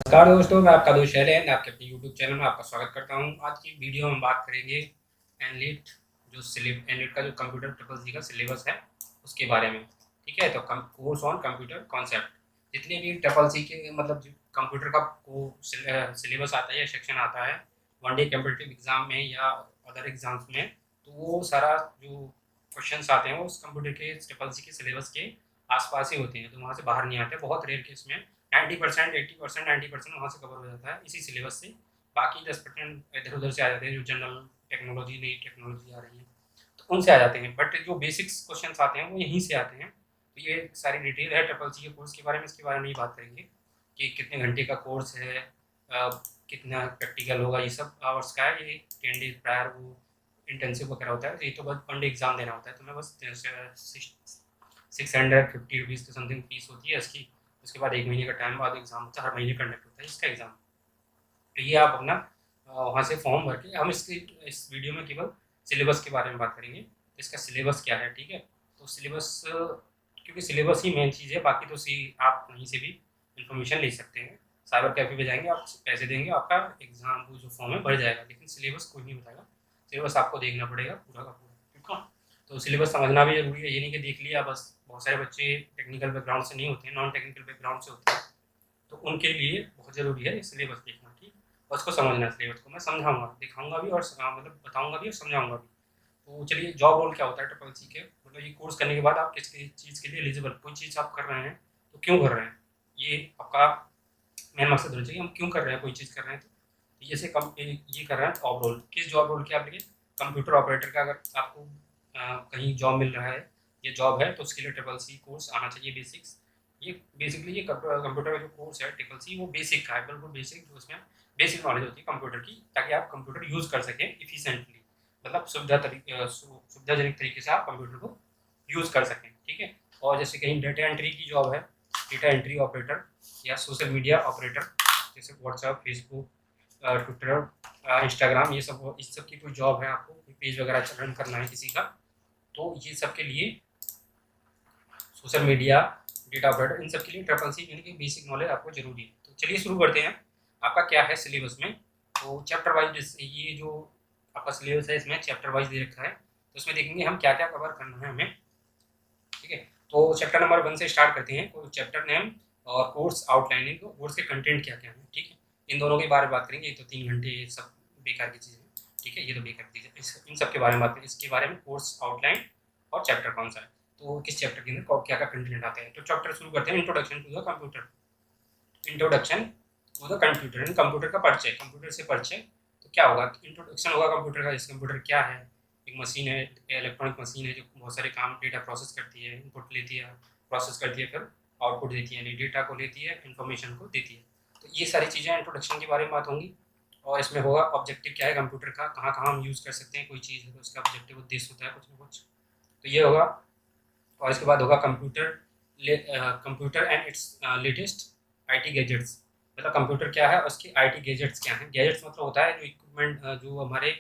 नमस्कार दोस्तों, मैं आपका दोस्त शैलेंद्र आपके अपने यूट्यूब चैनल में आपका स्वागत करता हूं। आज की वीडियो में हम बात करेंगे एनलीट एनलीट का जो कंप्यूटर ट्रिपल सी का सिलेबस है उसके बारे में। ठीक है, तो कोर्स ऑन कंप्यूटर कॉन्सेप्ट, जितने भी ट्रिपल सी के मतलब जो कंप्यूटर का सिलेबस आता है या सेक्शन आता है वन डे कम्पिटिटिव एग्जाम में या अदर एग्जाम्स में, तो वो सारा जो क्वेश्चन आते हैं वो उस कंप्यूटर के ट्रिपल सी के सिलेबस के आसपास ही होते हैं, तो वहाँ से बाहर नहीं आते। बहुत रेयर केस में 90%, 80%, 90% वहाँ से कवर हो जाता है इसी सिलेबस से। बाकी 10% इधर उधर से आ जाते हैं, जो जनरल टेक्नोलॉजी नई टेक्नोलॉजी आ रही है तो उनसे आ जाते हैं। बट जो बेसिक्स क्वेश्चन आते हैं वो यहीं से आते हैं। तो ये सारी डिटेल है ट्रिपल सी के कोर्स के बारे में। इसके बारे में ही बात करेंगे कि कितने घंटे का कोर्स है, कितना प्रैक्टिकल होगा, ये सब आवर्स का है। ये 10 डेज प्रायर वो इंटर्नशिप वगैरह होता है। ये तो बस वन डे एग्जाम देना होता है, तो मैं बस 650 रुपीज़ की समथिंग फीस होती है इसकी। उसके बाद 1 महीने का टाइम बाद एग्ज़ाम होता है, हर महीने कंडक्ट होता है इसका एग्ज़ाम। तो ये आप अपना वहाँ से फॉर्म भर के, हम इसकी इस वीडियो में केवल सिलेबस के बारे में बात करेंगे। तो इसका सिलेबस क्या है, ठीक है। तो सिलेबस, क्योंकि सिलेबस ही मेन चीज़ है, बाकी तो सी आप कहीं से भी इंफॉर्मेशन ले सकते हैं। साइबर कैफे पे जाएंगे, आप पैसे देंगे, आपका एग्ज़ाम वो जो फॉर्म है भर जाएगा, लेकिन सिलेबस कोई नहीं बताएगा। सिलेबस आपको देखना पड़ेगा पूरा का पूरा, ठीक है। तो सिलेबस समझना भी ज़रूरी है, ये नहीं कि देख लिया बस। बहुत सारे बच्चे टेक्निकल बैकग्राउंड से नहीं होते हैं, नॉन टेक्निकल बैकग्राउंड से होते हैं, तो उनके लिए बहुत ज़रूरी है सिलेबस देखना, ठीक। और उसको समझना, सिलेबस को मैं समझाऊंगा, दिखाऊंगा भी और मतलब बताऊंगा भी और समझाऊंगा भी। तो चलिए, जॉब रोल क्या होता है ट्रिपल सी के, मतलब ये कोर्स करने के बाद आप किस चीज़ के लिए एलिजिबल, कोई चीज़ आप कर रहे हैं तो क्यों कर रहे हैं, ये आपका मेन मकसद होना चाहिए। हम क्यों कर रहे हैं कोई चीज़ कर रहे हैं, तो ये से कम ये कर रहे हैं जॉब रोल। किस जॉब रोल के आप लिए, कंप्यूटर ऑपरेटर का अगर आपको कहीं जॉब मिल रहा है, ये जॉब है, तो उसके लिए ट्रिपल सी कोर्स आना चाहिए, बेसिक्स। ये बेसिकली ये कंप्यूटर का जो कोर्स है ट्रिपल सी, वो बेसिक का है, बिल्कुल बेसिक, जो उसमें बेसिक नॉलेज होती है कंप्यूटर की, ताकि आप कंप्यूटर यूज़ कर सकें इफिशेंटली, मतलब सुविधाजनक तरीके से आप कंप्यूटर को यूज़ कर सकें, ठीक है। और जैसे कहीं डेटा एंट्री की जॉब है, डेटा एंट्री ऑपरेटर, या सोशल मीडिया ऑपरेटर, जैसे व्हाट्सएप, फेसबुक, ट्विटर, इंस्टाग्राम, ये सब, इस सब की कोई जॉब है, आपको कोई पेज वगैरह रन करना है किसी का, तो ये सब के लिए सोशल मीडिया, डेटा ऑपरेटर, इन सब के लिए ट्रिपल सी यानी कि बेसिक नॉलेज आपको जरूरी है। तो चलिए शुरू करते हैं। आपका क्या है सिलेबस में, तो चैप्टर वाइज ये जो आपका सिलेबस है इसमें चैप्टर वाइज दे रखा है, तो उसमें देखेंगे हम क्या क्या कवर करना है हमें, ठीक है। तो चैप्टर नंबर 1 से स्टार्ट करते हैं। कोई चैप्टर नेम और कोर्स आउटलाइनिंग, तो कोर्स के कंटेंट क्या क्या है, ठीक है। इन दोनों के बारे में बात करेंगे। ये तो 3 घंटे ये सब बेकार की चीज़ें हैं, ठीक है, ये तो बेकार की चीज़ें, इन सब के बारे में बात करेंगे। इसके बारे में कोर्स आउटलाइन और चैप्टर कौन सा है, तो किस चैप्टर के अंदर क्या क्या कंटेंट आता है। तो चैप्टर शुरू करते हैं, introduction to the computer. Introduction to the computer, इन कंप्यूटर का परिचय, कंप्यूटर से परिचय। तो क्या होगा, इंट्रोडक्शन होगा कंप्यूटर का, इस कंप्यूटर क्या है। एक मशीन है, इलेक्ट्रॉनिक मशीन है जो बहुत सारे काम, डेटा प्रोसेस करती है, इनपुट लेती है, प्रोसेस करती है, फिर आउटपुट देती है, यानी डेटा को लेती है, इन्फॉर्मेशन को देती है। तो ये सारी चीज़ें इंट्रोडक्शन के बारे में बात होंगी। और इसमें होगा ऑब्जेक्टिव क्या है कंप्यूटर का, कहाँ कहाँ हम यूज़ कर सकते हैं कोई चीज़ है तो उसका ऑब्जेक्टिव उद्देश्य होता है कुछ ना कुछ, तो ये होगा। और इसके बाद होगा computer and it's latest IT gadgets, मतलब कंप्यूटर क्या है और उसकी आईटी गैजेट्स क्या हैं। गैजेट्स मतलब होता है जो इक्विपमेंट, जो हमारे,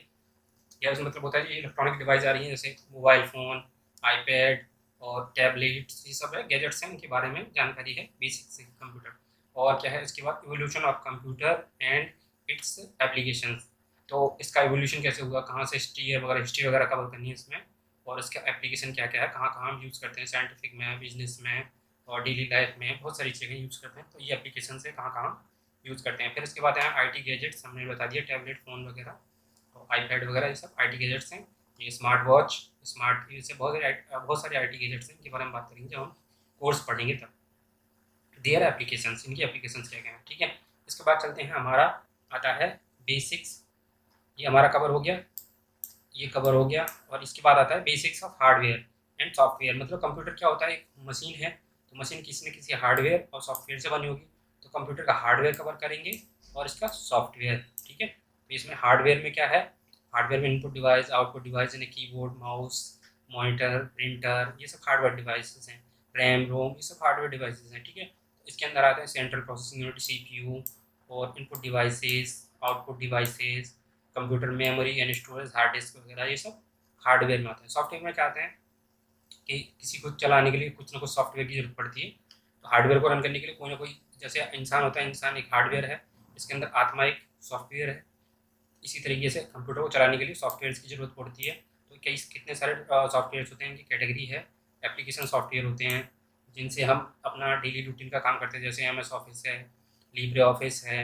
गैजेट्स मतलब होता है जो इलेक्ट्रॉनिक डिवाइस आ रही हैं, जैसे मोबाइल फ़ोन, आईपैड और टैबलेट्स, ये सब है गैजेट्स हैं, इनके बारे में जानकारी है बेसिक से कंप्यूटर। और क्या है इसके बाद, evolution of computer and it's applications, तो इसका इवोल्यूशन कैसे हुआ, कहाँ से हिस्ट्री वगैरह कवर करनी है इसमें। और इसका एप्लीकेशन क्या क्या है, कहाँ कहाँ हम यूज़ करते हैं, साइंटिफिक में, बिजनेस में और डेली लाइफ में, बहुत सारी जगह यूज़ करते हैं। तो ये एप्लीकेशन से कहाँ कहाँ यूज़ करते हैं। फिर इसके बाद है आईटी गैजेट्स, हमने बता दिया, टैबलेट, फ़ोन वगैरह, तो आईपैड वगैरह, ये सब आईटी गैजेट्स हैं। ये स्मार्ट वॉच, स्मार्ट, ये से बहुत सारे आईटी गैजेट्स हैं, इनके बारे में बात करेंगे जब हम कोर्स पढ़ेंगे तब। देयर एप्लीकेशंस, इनकी एप्लीकेशंस क्या क्या हैं, ठीक है। इसके बाद चलते हैं, हमारा आता है बेसिक्स, ये हमारा कवर हो गया, ये कवर हो गया। और इसके बाद आता है basics of hardware and software, मतलब कंप्यूटर क्या होता है, एक मशीन है, तो मशीन किसी न किसी हार्डवेयर और सॉफ्टवेयर से बनी होगी, तो कंप्यूटर का हार्डवेयर कवर करेंगे और इसका सॉफ्टवेयर, ठीक है। तो इसमें हार्डवेयर में क्या है, हार्डवेयर में इनपुट डिवाइस, आउटपुट डिवाइस, यानी कीबोर्ड, माउस, मॉनिटर, प्रिंटर, ये सब हार्डवेयर डिवाइसेस हैं। रैम, रोम, ये सब हार्डवेयर डिवाइसेस हैं, ठीक है। इसके अंदर आते हैं सेंट्रल प्रोसेसिंग यूनिट, सीपीयू, और input devices, output devices, computer memory and storage, hard disk वगैरह, ये सब हार्डवेयर में आते हैं। सॉफ्टवेयर में क्या आते हैं कि किसी को चलाने के लिए कुछ ना कुछ सॉफ्टवेयर की जरूरत पड़ती है, तो हार्डवेयर को रन करने के लिए कोई ना कोई जैसे इंसान होता है, इंसान एक हार्डवेयर है, इसके अंदर आत्मा एक सॉफ्टवेयर है। इसी तरीके से कंप्यूटर को चलाने के लिए सॉफ्टवेयर्स की ज़रूरत पड़ती है। तो कई कितने सारे सॉफ्टवेयर्स होते हैं, इनकी कैटेगरी है। एप्लीकेशन सॉफ्टवेयर होते हैं जिनसे हम अपना डेली रूटीन का काम करते हैं, जैसे MS ऑफिस है, लिब्रे ऑफिस है,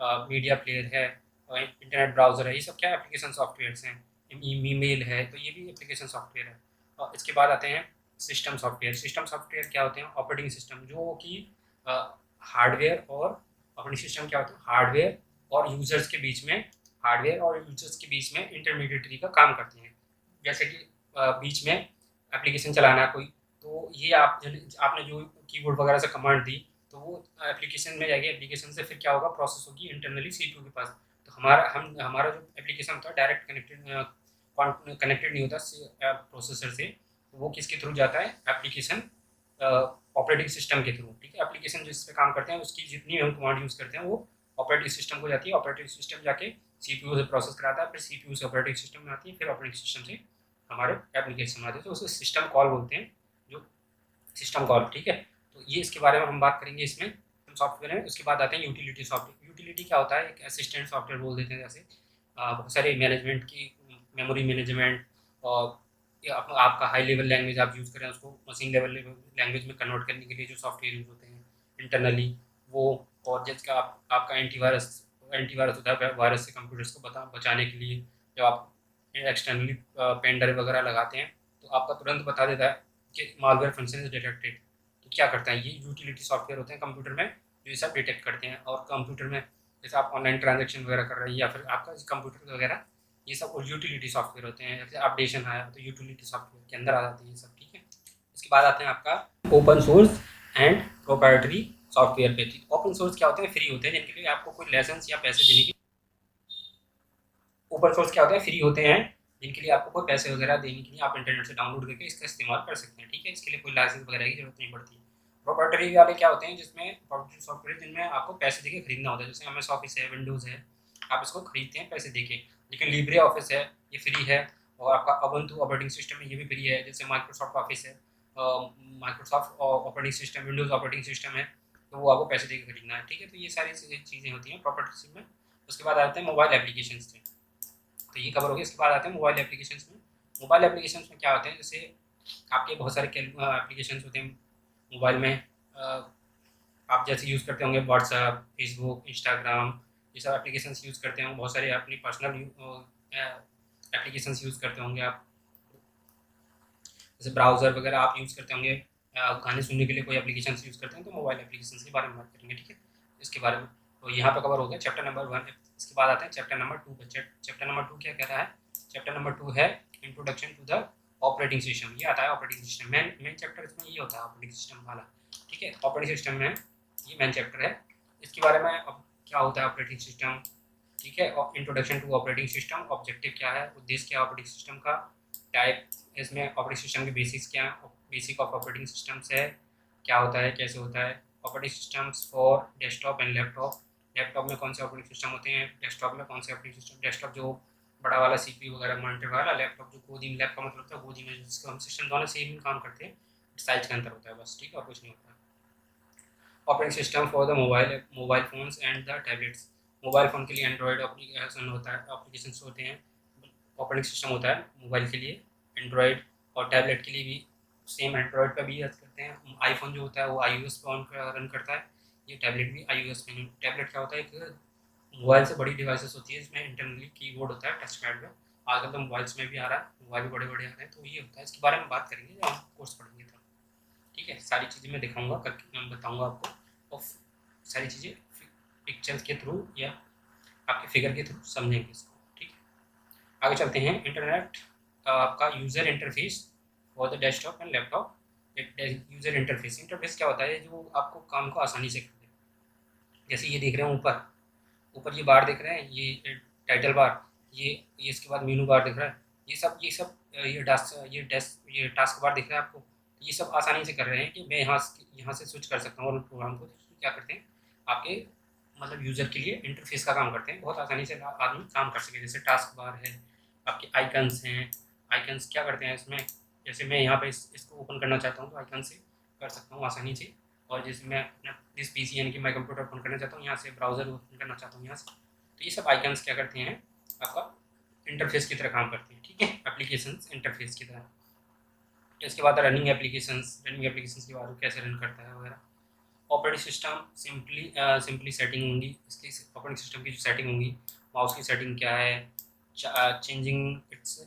मीडिया प्लेयर है, और इंटरनेट ब्राउज़र है। ये सब क्या एप्लीकेशन सॉफ्टवेयर्स हैं। ईमेल है, तो ये भी एप्लीकेशन सॉफ्टवेयर है। और इसके बाद आते हैं सिस्टम सॉफ्टवेयर। सिस्टम सॉफ्टवेयर क्या होते हैं? ऑपरेटिंग सिस्टम, जो कि हार्डवेयर और ऑपरेटिंग सिस्टम क्या होता है? हार्डवेयर और यूजर्स के बीच में इंटरमीडिएटरी का काम करते हैं। जैसे कि बीच में एप्लीकेशन चलाना है कोई, तो ये आपने जो कीबोर्ड वगैरह से कमांड दी, तो वो एप्लीकेशन में जाएगी। एप्लीकेशन से फिर क्या होगा? प्रोसेस होगी इंटरनली CPU के पास। तो हमारा जो एप्लीकेशन होता है डायरेक्ट कनेक्टेड नहीं होता प्रोसेसर से। तो वो किसके थ्रू जाता है? एप्लीकेशन ऑपरेटिंग सिस्टम के थ्रू। ठीक है, एप्लीकेशन जिस पे काम करते हैं उसकी जितनी हम कमांड यूज़ करते हैं वो ऑपरेटिंग सिस्टम को जाती है। ऑपरेटिंग सिस्टम जाके CPU से प्रोसेस कराता है, फिर CPU से ऑपरेटिंग सिस्टम में आती है, फिर ऑपरेटिंग सिस्टम से हमारे एप्लीकेशन में आती है। तो उसे सिस्टम कॉल बोलते हैं, जो सिस्टम कॉल। ठीक है, तो ये इसके बारे में हम बात करेंगे इसमें सॉफ्टवेयर में। उसके बाद आते हैं यूटिलिटी सॉफ्टवेयर। यूटिलिटी क्या होता है? एक असिस्टेंट सॉफ्टवेयर बोल देते हैं। जैसे बहुत सारे मैनेजमेंट की, मेमोरी मैनेजमेंट, और आपका हाई लेवल लैंग्वेज आप यूज़ करें, उसको मशीन लेवल लैंग्वेज में कन्वर्ट करने के लिए जो सॉफ्टवेयर यूज़ होते हैं इंटरनली वो। और जिसका आपका एंटीवायरस होता है, वायरस से कंप्यूटर्स को बचाने के लिए। जब आप एक्सटर्नली पेन ड्राइव वगैरह लगाते हैं तो आपका तुरंत बता देता है कि मालवेयर फंक्शन इज डिटेक्टेड। तो क्या करता है? ये यूटिलिटी सॉफ्टवेयर होते हैं कंप्यूटर में, जो ये सब डिटेक्ट करते हैं। और कंप्यूटर में जैसे आप ऑनलाइन ट्रांजेक्शन वगैरह कर रहे हैं, या फिर आपका कंप्यूटर वगैरह, ये सब यूटिलिटी सॉफ्टवेयर होते हैं। जैसे अपडेशन आया तो यूटिलिटी सॉफ्टवेयर के अंदर आ जाते हैं ये सब। ठीक है, इसके बाद आते हैं आपका open source and proprietary software पे। ओपन सोर्स क्या होते हैं? फ्री होते हैं, जिनके लिए आपको कोई लाइसेंस या पैसे देने की। ओपन सोर्स क्या होते हैं? फ्री होते हैं, जिनके लिए आपको कोई पैसे वगैरह देने के लिए आप इंटरनेट से डाउनलोड करके इसका इस्तेमाल कर सकते हैं। ठीक है, इसके लिए कोई लाइसेंस वगैरह की जरूरत नहीं पड़ती। प्रोप्राइटरी वाले क्या होते हैं? जिसमें प्रोप्राइटरी सॉफ्टवेयर जिनमें आपको पैसे देके खरीदना होता है। जैसे MS ऑफिस है, विंडोज़ है, आप इसको खरीदते हैं पैसे देके। लेकिन लिब्रे ऑफिस है, ये फ्री है। और आपका उबुंटू ऑपरेटिंग सिस्टम है, ये भी फ्री है। जैसे माइक्रोसॉफ्ट ऑफिस है, Microsoft operating system, Windows operating system है, तो वो आपको पैसे देके खरीदना है। ठीक है, तो ये सारी चीज़ें होती हैं प्रोप्राइटरी में। उसके बाद आते हैं मोबाइल एप्लीकेशन से, तो ये कवर हो गया। इसके बाद आते हैं मोबाइल एप्लीकेशंस में। मोबाइल एप्लीकेशंस में क्या होते हैं? जैसे आपके बहुत सारे एप्लीकेशंस होते हैं मोबाइल में। आप जैसे यूज़ करते होंगे व्हाट्सएप, फेसबुक, इंस्टाग्राम, ये सब एप्लीकेशंस यूज़ करते होंगे। बहुत सारे अपनी पर्सनल एप्लीकेशंस यूज़ करते होंगे आप, जैसे ब्राउज़र वगैरह आप यूज़ करते होंगे। गाने सुनने के लिए कोई एप्लीकेशंस यूज़ करते हैं, तो मोबाइल एप्लीकेशंस के बारे में बात करेंगे। ठीक है, इसके बारे में तो यहाँ पे कवर हो गया चैप्टर नंबर 1। इसके बाद आते हैं चैप्टर नंबर 2 पे। चैप्टर नंबर 2 क्या कह रहा है? चैप्टर नंबर 2 है introduction to the operating system. ये आता है ऑपरेटिंग सिस्टम। मेन चैप्टर इसमें ये होता है ऑपरेटिंग सिस्टम वाला। ठीक है, ऑपरेटिंग सिस्टम में ये मेन चैप्टर है। इसके बारे में अब क्या होता है ऑपरेटिंग सिस्टम। ठीक है, और introduction to operating system, objective क्या है, उद्देश्य क्या है ऑपरेटिंग सिस्टम का, टाइप, इसमें ऑपरेटिंग सिस्टम के बेसिक्स क्या हैं, बेसिक ऑफ ऑपरेटिंग सिस्टम्स है, क्या होता है, कैसे होता है। Operating systems for desktop and laptop. Laptop में कौन से ऑपरेटिंग सिस्टम होते हैं, डेस्कटॉप में कौन से ऑपरेटिंग सिस्टम। डेस्कटॉप जो बड़ा वाला CPU वगैरह मॉनिटर वाला, लैपटॉप जो गोदी में, लैप का मतलब होता है गोदी में, जिसका हम सिस्टम दोनों सेम ही काम करते हैं, साइज का अंतर होता है बस। ठीक है, और कुछ नहीं होता है। Operating system for the mobile phones and the tablets. Mobile phone के लिए एंड्रॉयड एप्लीकेशन होता है, एप्लीकेशंस होते हैं। ऑपरेटिंग सिस्टम होता है मोबाइल के लिए एंड्रॉयड, और टैबलेट के लिए भी सेम एंड्रॉयड पर भी यूज़ करते हैं। आईफोन जो होता है वो iOS पर रन करता है, ये टैबलेट भी iOS पे। टैबलेट क्या होता है? एक मोबाइल से बड़ी डिवाइसेस होती है, इसमें इंटरनली कीबोर्ड होता है टच पैड में। आजकल तो मोबाइल्स में भी आ रहा है, मोबाइल भी बड़े बड़े आ रहे हैं, तो ये होता है। इसके बारे में बात करेंगे जब हम कोर्स पढ़ेंगे तब। ठीक है, सारी चीज़ें मैं दिखाऊंगा, करके मैं बताऊंगा आपको, और सारी चीज़ें पिक्चर्स के थ्रू या आपके फिगर के थ्रू समझेंगे इसको। ठीक है, आगे चलते हैं। इंटरनेट आपका user interface for the desktop and laptop. User interface क्या होता है? जो आपको काम को आसानी से कर दे। जैसे ये देख रहे हैं ऊपर, ये बार देख रहे हैं, ये टाइटल बार, ये इसके बाद मेनू बार दिख रहा है। ये टास्क बार दिख रहा है आपको। ये सब आसानी से कर रहे हैं कि मैं यहाँ से स्विच कर सकता हूँ और प्रोग्राम को। क्या करते हैं? आपके मतलब यूज़र के लिए इंटरफेस का काम करते हैं, बहुत आसानी से आदमी काम कर सके। जैसे टास्क बार है, आपके आइकन्स हैं। आइकन्स क्या करते हैं इसमें? जैसे मैं यहाँ पे इसको ओपन करना चाहता हूँ, तो आइकन से कर सकता हूँ आसानी से। और जैसे मैं अपना दिस पीसी यानी कि मैं कंप्यूटर ओपन करना चाहता हूँ, यहाँ से ब्राउज़र ओपन करना चाहता हूँ यहाँ से, तो ये सब आइकन्स क्या करते हैं, आपका इंटरफेस की तरह काम करते हैं, ठीक है, एप्लीकेशंस इंटरफेस की तरह। इसके बाद रनिंग एप्लीकेशंस के बाद वो कैसे रन करता है वगैरह। ऑपरेटिंग सिस्टम सिंपली सेटिंग होंगी, इसकी ऑपरेटिंग सिस्टम की जो सेटिंग होंगी, माउस की सेटिंग क्या है, चेंजिंग इट्स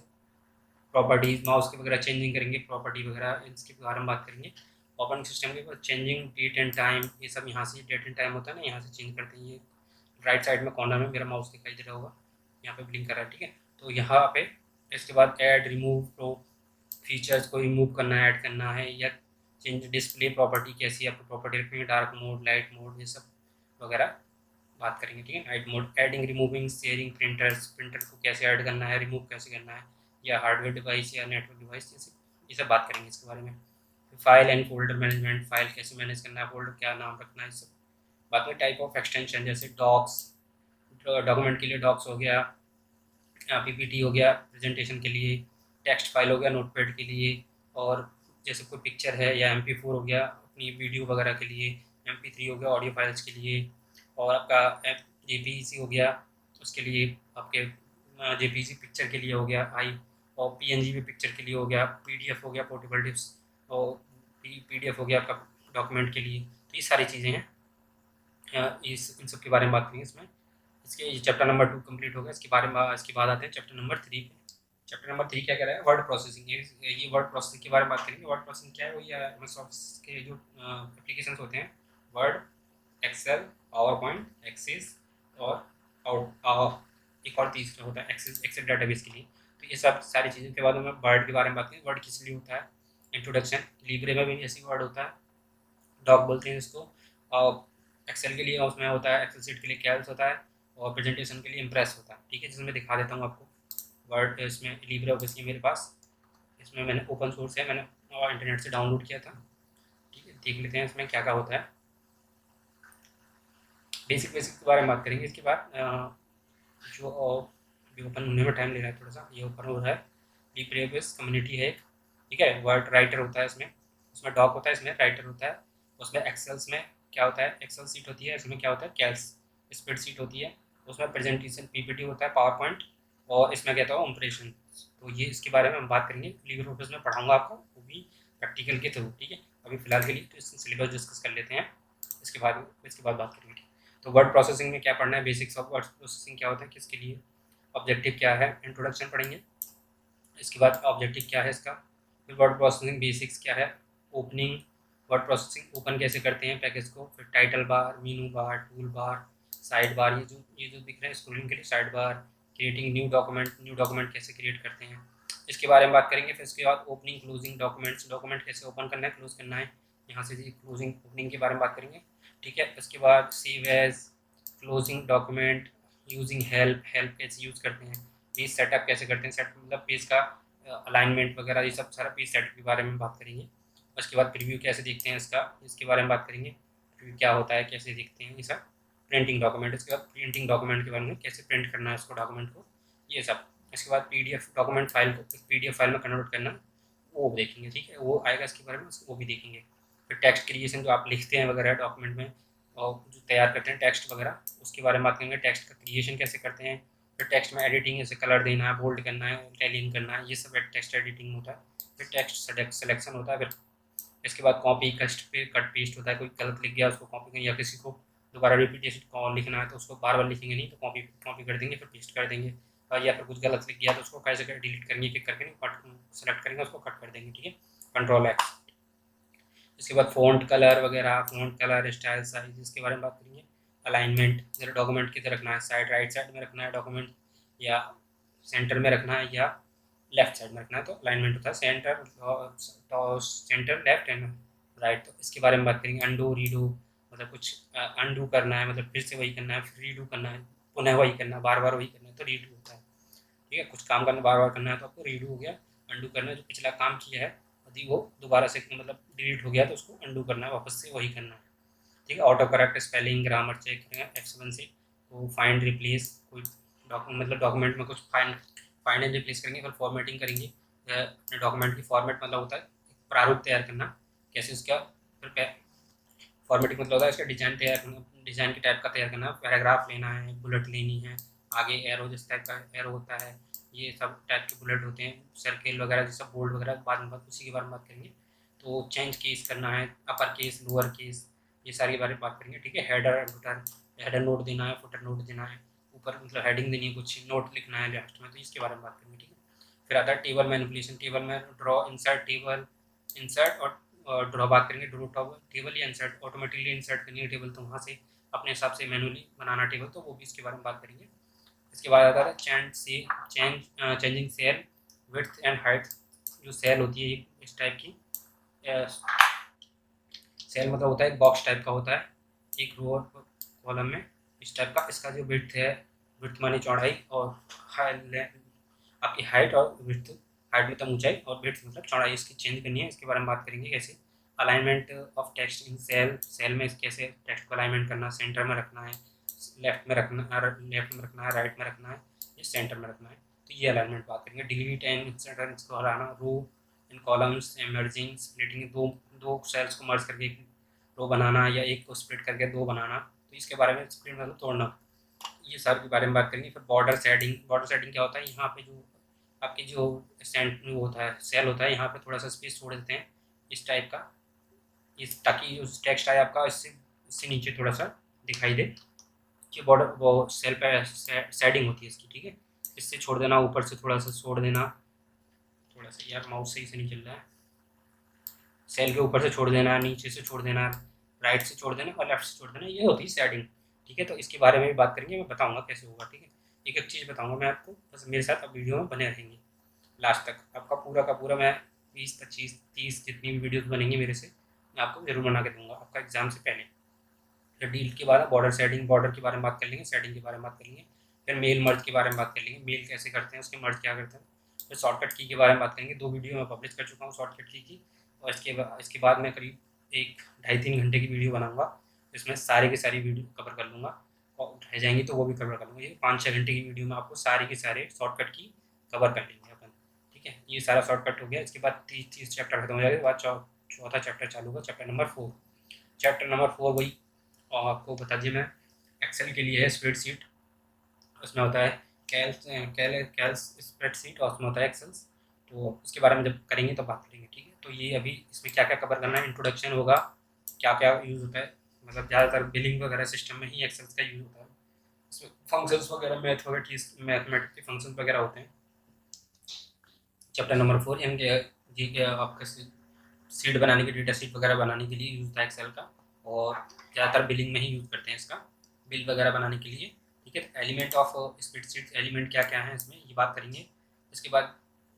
प्रॉपर्टीज़, माउस की वगैरह चेंजिंग करेंगे, प्रॉपर्टी वगैरह इसके बारे में बात करेंगे। ऑपरेटिंग सिस्टम के बाद चेंजिंग डेट एंड टाइम, ये सब यहाँ से डेट एंड टाइम होता है ना, यहाँ से चेंज करते हैं। ये राइट साइड में कॉर्नर में मेरा माउस दिखाई दे रहा होगा, यहाँ पे ब्लिंक कर रहा है, ठीक है। तो यहाँ पे इसके बाद ऐड रिमूव प्रो फीचर्स को रिमूव करना है, ऐड करना है, या चेंज डिस्प्ले प्रॉपर्टी कैसी है, आपको प्रॉपर्टी रखेंगे, डार्क मोड, लाइट मोड, ये सब वगैरह बात करेंगे, ठीक है। Night mode, adding removing sharing printers, printer को कैसे ऐड करना है, रिमूव कैसे करना है, या हार्डवेयर डिवाइस या नेटवर्क डिवाइस, जैसे ये सब बात करेंगे इसके बारे में। File and folder management, file कैसे मैनेज करना है, फोल्डर क्या नाम रखना है, ये सब। बाद में टाइप ऑफ एक्सटेंशन, जैसे डॉक्स, डॉक्यूमेंट के लिए डॉक्स हो गया, पीपीटी हो गया प्रेजेंटेशन के लिए, टेक्स्ट फाइल हो गया नोटपैड के लिए, और जैसे कोई पिक्चर है या MP4 हो गया अपनी वीडियो वगैरह के लिए, MP3 हो गया ऑडियो फाइल्स के लिए, और आपका JPEG हो गया उसके लिए, आपके JPEG पिक्चर के लिए हो गया और PNG भी पिक्चर के लिए हो गया, PDF हो गया पोर्टेबल डिस्क, और PDF हो गया आपका डॉक्यूमेंट के लिए। तो ये सारी चीज़ें हैं, इस इन सब के बारे में बात करेंगे इसमें। इसके चैप्टर नंबर 2 कंप्लीट हो गया, इसके बाद आते हैं चैप्टर नंबर 3 पे। चैप्टर नंबर 3 क्या कह रहा है, वर्ड प्रोसेसिंग। ये वर्ड प्रोसेसिंग के बारे में बात करेंगे। वर्ड प्रोसेसिंग क्या है, वो ये एमएस ऑफिस के जो एप्लीकेशन होते हैं, Word, Excel, PowerPoint, Access, और एक और तीसरा होता है एक्सेल डाटाबेस के लिए। तो ये सब सारी चीज़ों के बाद में वर्ड के बारे में बात करें। वर्ड किस लिए होता है, इंट्रोडक्शन, लिब्रे में भी ऐसी वर्ड होता है, डॉक बोलते हैं इसको, और एक्सेल के लिए उसमें होता है, एक्सेल सीट के लिए कैल्स होता है, और प्रेजेंटेशन के लिए इम्प्रेस होता है, ठीक है। जिसमें दिखा देता हूँ आपको वर्ड, इसमें लिब्रे ऑफिस की मेरे पास, इसमें मैंने ओपन सोर्स है, मैंने इंटरनेट से डाउनलोड किया था, ठीक है। देख लेते हैं इसमें क्या क्या होता है। बेसिक के बारे में बात करेंगे। इसके बाद जो अभी ओपन होने में टाइम ले रहा है थोड़ा सा, ये ओपन हो रहा है। लिब्रे ऑफिस कम्युनिटी है, ठीक है। वर्ड राइटर होता है इसमें, उसमें डॉक होता है, इसमें राइटर होता है। उसमें एक्सेल्स में क्या होता है, एक्सेल सीट होती है, इसमें क्या होता है, कैल्स स्प्रेड सीट होती है। उसमें प्रेजेंटेशन PPT होता है, पावर पॉइंट, और इसमें कहता हूँ इम्प्रेशन। तो ये इसके बारे में हम बात करेंगे, लिब्रे ऑफिस में पढ़ाऊँगा आपको, वो भी प्रैक्टिकल के थ्रू, ठीक है। अभी फिलहाल के लिए तो इसका सिलेबस डिस्कस कर लेते हैं, इसके बाद बात करेंगे। तो वर्ड प्रोसेसिंग में क्या पढ़ना है, बेसिक्स ऑफ वर्ड प्रोसेसिंग क्या होता है, किसके लिए, ऑब्जेक्टिव क्या है, इंट्रोडक्शन पढ़ेंगे। इसके बाद ऑब्जेक्टिव क्या है इसका, फिर वर्ड प्रोसेसिंग बेसिक्स क्या है, ओपनिंग, वर्ड प्रोसेसिंग ओपन कैसे करते हैं पैकेज को, फिर टाइटल बार, मीनू बार, टूल बार, साइड बार, ये जो दिख रहे हैं स्क्रोलिंग के लिए side bar, creating new document कैसे क्रिएट करते हैं, इसके बारे में बात करेंगे। फिर इसके बाद ओपनिंग क्लोजिंग डॉक्यूमेंट कैसे ओपन करना है, क्लोज करना है, यहाँ से जी क्लोजिंग ओपनिंग के बारे में बात करेंगे, ठीक है। उसके बाद save as, closing document, using help कैसे यूज़ करते हैं, पेज सेटअप कैसे करते हैं, सेट मतलब पेज का अलाइनमेंट वगैरह, ये सब सारा पेज सेटअप के बारे में बात करेंगे। उसके बाद प्रीव्यू कैसे देखते हैं इसके बारे में बात करेंगे, प्रीव्यू क्या होता है, कैसे देखते हैं, ये सब। प्रिंटिंग डॉक्यूमेंट, इसके बाद प्रिंटिंग डॉक्यूमेंट के बारे में, कैसे प्रिंट करना है उसको डॉक्यूमेंट को, ये सब। इसके बाद PDF डॉक्यूमेंट फाइल को PDF फाइल में कन्वर्ट करना, वो देखेंगे, ठीक है, वो आएगा इसके बारे में, वो भी देखेंगे। फिर टेक्स्ट क्रिएशन, जो आप लिखते हैं वगैरह डॉक्यूमेंट में, और जो तैयार करते हैं टेक्स्ट वगैरह, उसके बारे में बात करेंगे। टेक्स्ट का क्रिएशन कैसे करते हैं, फिर टेक्स्ट में एडिटिंग, जैसे कलर देना है, बोल्ड करना है, टैलिंग करना है, ये सब टेक्स्ट एडिटिंग होता है। फिर टेक्स्ट सिलेक्शन होता है। फिर इसके बाद कॉपी कट पेस्ट होता है, कोई गलत लिख गया उसको कॉपी करें, या किसी को दोबारा रिपीटेशन लिखना है तो उसको बार बार लिखेंगे नहीं, तो कॉपी कर देंगे, फिर पेस्ट कर देंगे। या फिर कुछ गलत लिख गया तो उसको कैसे डिलीट करेंगे, क्लिक करके कट सेलेक्ट करेंगे, उसको कट कर देंगे, ठीक है, Ctrl+X। इसके बाद फ़ॉन्ट कलर वगैरह, फ़ॉन्ट कलर, स्टाइल, साइज, इसके बारे में बात करेंगे। अलाइनमेंट, जरा डॉक्यूमेंट किधर रखना है, राइट साइड में रखना है डॉक्यूमेंट, या सेंटर में रखना है, या लेफ्ट साइड में रखना है, तो अलाइनमेंट होता है सेंटर लेफ्ट एंड राइट। तो इसके बारे में बात करेंगे। अंडू रीडू, मतलब कुछ अंडू करना है, मतलब फिर से वही करना है, फिर रीडू करना है, पुनः वही करना है, बार बार वही करना है, तो रीडू होता है, ठीक है। कुछ काम करना बार बार करना है तो आपको रीडू हो गया। अंडू करना है, जो पिछला काम किया है यदि वो दोबारा से मतलब डिलीट हो गया तो उसको अंडू करना है, वापस से वही करना है, ठीक है। Autocorrect, spelling, grammar check करेंगे F7 से। तो फाइंड रिप्लेस, कोई डॉक्यूमेंट में कुछ फाइंड एंड रिप्लेस करेंगे। फिर फॉर्मेटिंग करेंगे, अपने डॉक्यूमेंट की फॉर्मेट मतलब होता है प्रारूप तैयार करना, कैसे उसका फिर फॉर्मेटिंग मतलब होता है इसका डिज़ाइन तैयार करना, डिज़ाइन के टाइप का तैयार करना, पैराग्राफ लेना है, बुलेट लेनी है, आगे एरो जिस टाइप का एरो होता है, ये सब टाइप के बुलेट होते हैं, सर्किल वगैरह जैसा बोल्ड वगैरह बाद में उसी के बारे में बात करेंगे। तो चेंज केस करना है, अपर केस, लोअर केस, ये सारी के बारे में बात करेंगे। ठीक है, हेडर फुटर, हेडर नोट देना है, फुटर नोट देना है, ऊपर मतलब हेडिंग देनी है, कुछ नोट लिखना है लास्ट में, तो इसके बारे में बात करेंगे। ठीक है, फिर आता है टेबल मैनिपुलेशन, टेबल में ड्रॉ, इंसर्ट टेबल, इंसर्ट और ड्रॉ बात करेंगे। ड्रॉ टेबल या इंसर्ट, ऑटोमेटिकली इंसर्ट करनी है टेबल, तो वहाँ से अपने हिसाब से मैनुअली बनाना टेबल, तो वो भी इसके बारे में बात करेंगे। इसके बाद आता है changing cell width and height. जो सेल होती है इस टाइप की, सेल मतलब होता है एक बॉक्स टाइप का होता है, एक रो और कॉलम में इस टाइप का। इसका जो विड्थ है, विड्थ मानी चौड़ाई, और आपकी हाइट और विड्थ, हाइट मतलब ऊंचाई और विड्थ मतलब चौड़ाई, इसकी चेंज करनी है। इसके बारे में बात करेंगे कैसे। Alignment of text in cell, cell में कैसे टेक्स्ट को अलाइनमेंट करना, सेंटर में रखना है, लेफ्ट में रखना है, राइट में रखना है, या सेंटर में रखना है, तो ये अलाइनमेंट बात करेंगे। डिलीट एंड इंसर्ट, इसको हटाना, रो इन कॉलम्स, मर्जिंग, स्प्लिटिंग, दो सेल्स को मर्ज करके एक रो बनाना, या एक को स्प्लिट करके दो बनाना, तो इसके बारे में, स्प्लिट मतलब तोड़ना, ये सब के बारे में बात करेंगे। फिर बॉर्डर सेटिंग, बॉर्डर सेटिंग क्या होता है, यहाँ पे जो आपकी जो वो होता है, सेल होता है, यहाँ पे थोड़ा सा स्पेस छोड़ देते हैं इस टाइप का, इस ताकि उस टेक्स्ट आए आपका इससे इससे नीचे थोड़ा सा दिखाई दे कि बॉर्डर वो सेल पे शेडिंग होती है इसकी। ठीक है, इससे छोड़ देना, ऊपर से थोड़ा सा छोड़ देना, थोड़ा सा यार माउस सही से नहीं चल रहा है, सेल के ऊपर से छोड़ देना, नीचे से छोड़ देना, राइट से छोड़ देना और लेफ्ट से छोड़ देना, ये होती है शेडिंग। ठीक है, तो इसके बारे में भी बात करेंगे, मैं बताऊंगा कैसे होगा। ठीक है, एक एक चीज़ बताऊंगा मैं आपको, बस मेरे साथ अब वीडियो में बने रहेंगे लास्ट तक। आपका पूरा का पूरा मैं 20, 25, 30 जितनी भी वीडियोस बनेंगी मेरे से, मैं आपको जरूर बना के दूंगा आपका एग्जाम से पहले। फिर डील के बाद बॉर्डर सेटिंग, बॉर्डर के बारे में बात कर लेंगे, सेटिंग के बारे में बात करेंगे। फिर मेल मर्ज के बारे में बात कर लेंगे, मेल कैसे करते हैं, उसके मर्ज क्या करते हैं। फिर शॉर्टकट की के बारे में बात करेंगे, 2 वीडियो मैं पब्लिश कर चुका हूँ शॉर्टकट की। और इसके बाद मैं करीब 1 ढाई 3 घंटे की वीडियो बनाऊँगा, जिसमें सारी की सारी वीडियो कवर कर लूँगा, और रह जाएंगी तो वो भी कवर कर लूँगा। ये 5-6 घंटे की वीडियो में आपको सारे के सारे शॉर्टकट की कवर कर लेंगे अपन। ठीक है, ये सारा शॉर्टकट हो गया। इसके बाद 30 चैप्टर खत्म हो जाएगा, बाद चौथा चैप्टर चालू होगा, चैप्टर नंबर 4। चैप्टर नंबर 4 वही, और आपको बता दिया मैं, एक्सेल के लिए है स्प्रेडशीट, उसमें होता है कैल्स स्प्रेडशीट, और उसमें होता है एक्सेल्स। तो उसके बारे में जब करेंगे तो बात करेंगे। ठीक है, तो ये अभी इसमें क्या क्या कवर करना है, इंट्रोडक्शन होगा, क्या क्या यूज़ होता है, मतलब ज़्यादातर बिलिंग वगैरह सिस्टम में ही एक्सेल्स का यूज़ होता है। इसमें फंक्शंस वगैरह, मैथमेटिक्स के फंक्शंस वगैरह होते हैं। चैप्टर नंबर 4 जी के आपका सीट बनाने के, डेटा सीट वगैरह बनाने के लिए यूज़ होता है एक्सेल का, और ज़्यादातर बिलिंग में ही यूज़ करते हैं इसका, बिल वगैरह बनाने के लिए। ठीक है, एलिमेंट ऑफ स्प्रेडशीट, एलिमेंट क्या क्या है इसमें, ये बात करेंगे। इसके बाद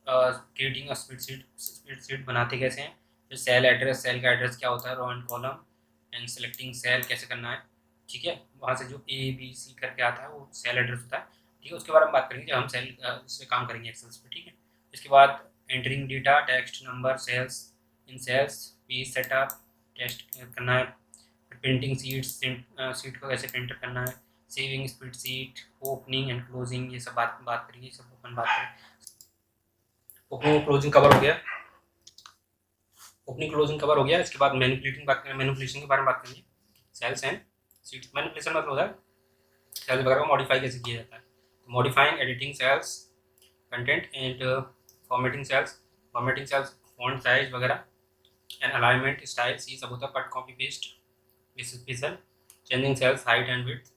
क्रिएटिंग अ स्प्रेडशीट बनाते कैसे हैं, फिर सेल एड्रेस, सेल का एड्रेस क्या होता है, row and column, and selecting cell कैसे करना है। ठीक है, वहाँ से जो ABC करके आता है वो सेल एड्रेस होता है। ठीक है, उसके बारे में बात करेंगे जब हम सेल से काम करेंगे एक्सेल्स पे। ठीक है, इसके बाद entering data, text, number, cells, in cells, page setup, test करना है, प्रिंटिंग सीट को कैसे प्रिंट करना है, saving spreadsheet, opening and closing, ये सब बात करेंगे, ये सब अपन बात करेंगे। ओपनिंग क्लोजिंग कवर हो गया, ओपनिंग क्लोजिंग कवर हो गया। इसके बाद मैनिपुलेशन के बारे में बात करेंगे, सेल्स एंड सीट। मैनिपुलेशन मतलब होता है सेल्स वगैरह को मॉडिफाई कैसे किया जाता है, तो modifying, editing cells content and formatting cells, font size वगैरह, एंड अलाइनमेंट स्टाइल्स, ये सब होता है। Cut, copy, paste, special, changing cells height and width,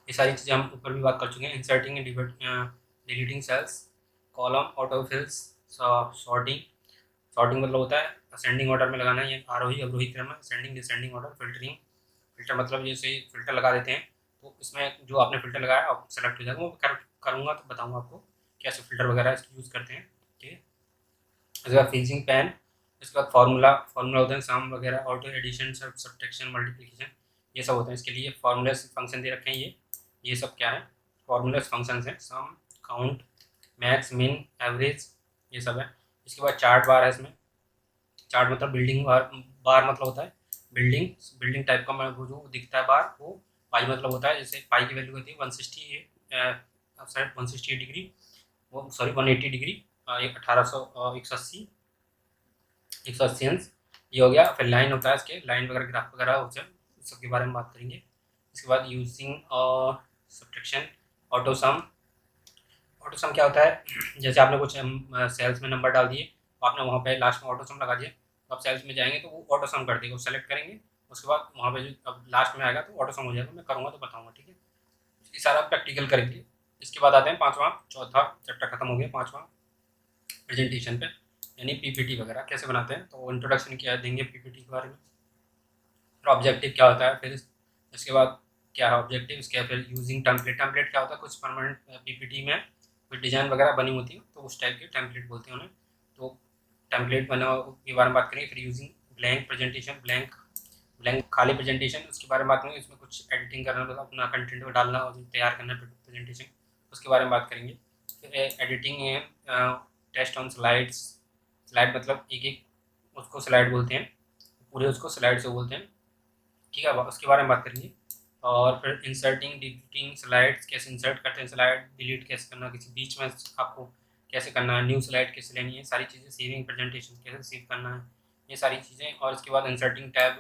ये सारी चीज़ें हम ऊपर भी बात कर चुके हैं। Inserting and deleting cells, column, auto fills, sorting, sorting मतलब होता है असेंडिंग ऑर्डर में लगाना है, या आरोही अवरोही क्रम में, ascending descending order. Filtering, filter मतलब जैसे फिल्टर लगा देते हैं, तो इसमें जो आपने फिल्टर लगाया आप सेलेक्ट हो जाएगा, वो करूँगा तो बताऊँगा आपको कैसे फिल्टर वगैरह इसको यूज़ करते हैं। ठीक है, इसके बाद फिनिशिंग पैन, इसके बाद फार्मूला होते हैं, सम वगैरह, ऑटो एडिशन, सब्ट्रैक्शन, मल्टीप्लिकेशन, ये सब होते हैं। इसके लिए फार्मूलेस फंक्शन दे रखे हैं, ये सब क्या है, फार्मूलेस फंक्शन हैं, सम, काउंट, मैक्स, मिन, एवरेज, ये सब है। इसके बाद चार्ट बार है, इसमें चार्ट मतलब बिल्डिंग बार, बार मतलब होता है बिल्डिंग टाइप का, वो जो दिखता है बार, वो पाई मतलब होता है, जैसे पाई की वैल्यू होती है 168 डिग्री, वो सॉरी 180 डिग्री, 180 अंश, ये हो गया। फिर लाइन होता है, इसके लाइन वगैरह ग्राफ वगैरह हो जाए, उस सब के बारे में बात करेंगे। इसके बाद यूजिंग और सब्ट्रैक्शन, ऑटो सम। ऑटो सम क्या होता है, जैसे आपने कुछ सेल्स में नंबर डाल दिए, तो आपने वहाँ पे लास्ट में ऑटो सम लगा दिया, तो आप सेल्स में जाएंगे तो वो ऑटो सम कर देगा, वो सेलेक्ट करेंगे, उसके बाद वहाँ पे जो अब लास्ट में आएगा तो ऑटो सम हो जाएगा। मैं करूँगा तो बताऊँगा, ठीक है। ये सारा प्रैक्टिकल करेंगे। इसके बाद आते हैं पाँचवा, चौथा चैप्टर खत्म हो गया, पाँचवा प्रेजेंटेशन पे, यानी पीपीटी वगैरह कैसे बनाते हैं। तो इंट्रोडक्शन क्या देंगे पीपीटी के बारे में, फिर ऑब्जेक्टिव क्या होता है, फिर इसके बाद क्या है ऑब्जेक्टिव, इसके बाद फिर यूजिंग टेम्पलेट। टेम्पलेट क्या होता है, कुछ परमानेंट पीपीटी में कोई डिज़ाइन वगैरह बनी होती है तो उस टाइप के टेम्पलेट बोलते हैं उन्हें। तो टेम्पलेट बना के बारे में बात करेंगे। फिर यूजिंग ब्लैंक प्रेजेंटेशन, ब्लैंक खाली प्रेजेंटेशन, उसके बारे में बात करेंगे। इसमें कुछ एडिटिंग करना, मतलब अपना कंटेंट डालना और तैयार करना प्रेजेंटेशन, उसके बारे में बात करेंगे। फिर एडिटिंग है, टेस्ट ऑन स्लाइड्स। स्लाइड मतलब एक एक उसको स्लाइड बोलते हैं, पूरे उसको स्लाइड से बोलते हैं, ठीक है, उसके बारे में बात करेंगे। और फिर इंसर्टिंग डिलीटिंग स्लाइड्स, कैसे इंसर्ट करते हैं स्लाइड, डिलीट कैसे करना किसी बीच में आपको, कैसे करना है, न्यू स्लाइड कैसे लेनी है, सारी चीज़ें, सेविंग प्रेजेंटेशन कैसे सेव करना है, ये सारी चीज़ें। और इसके बाद इंसर्टिंग टैब,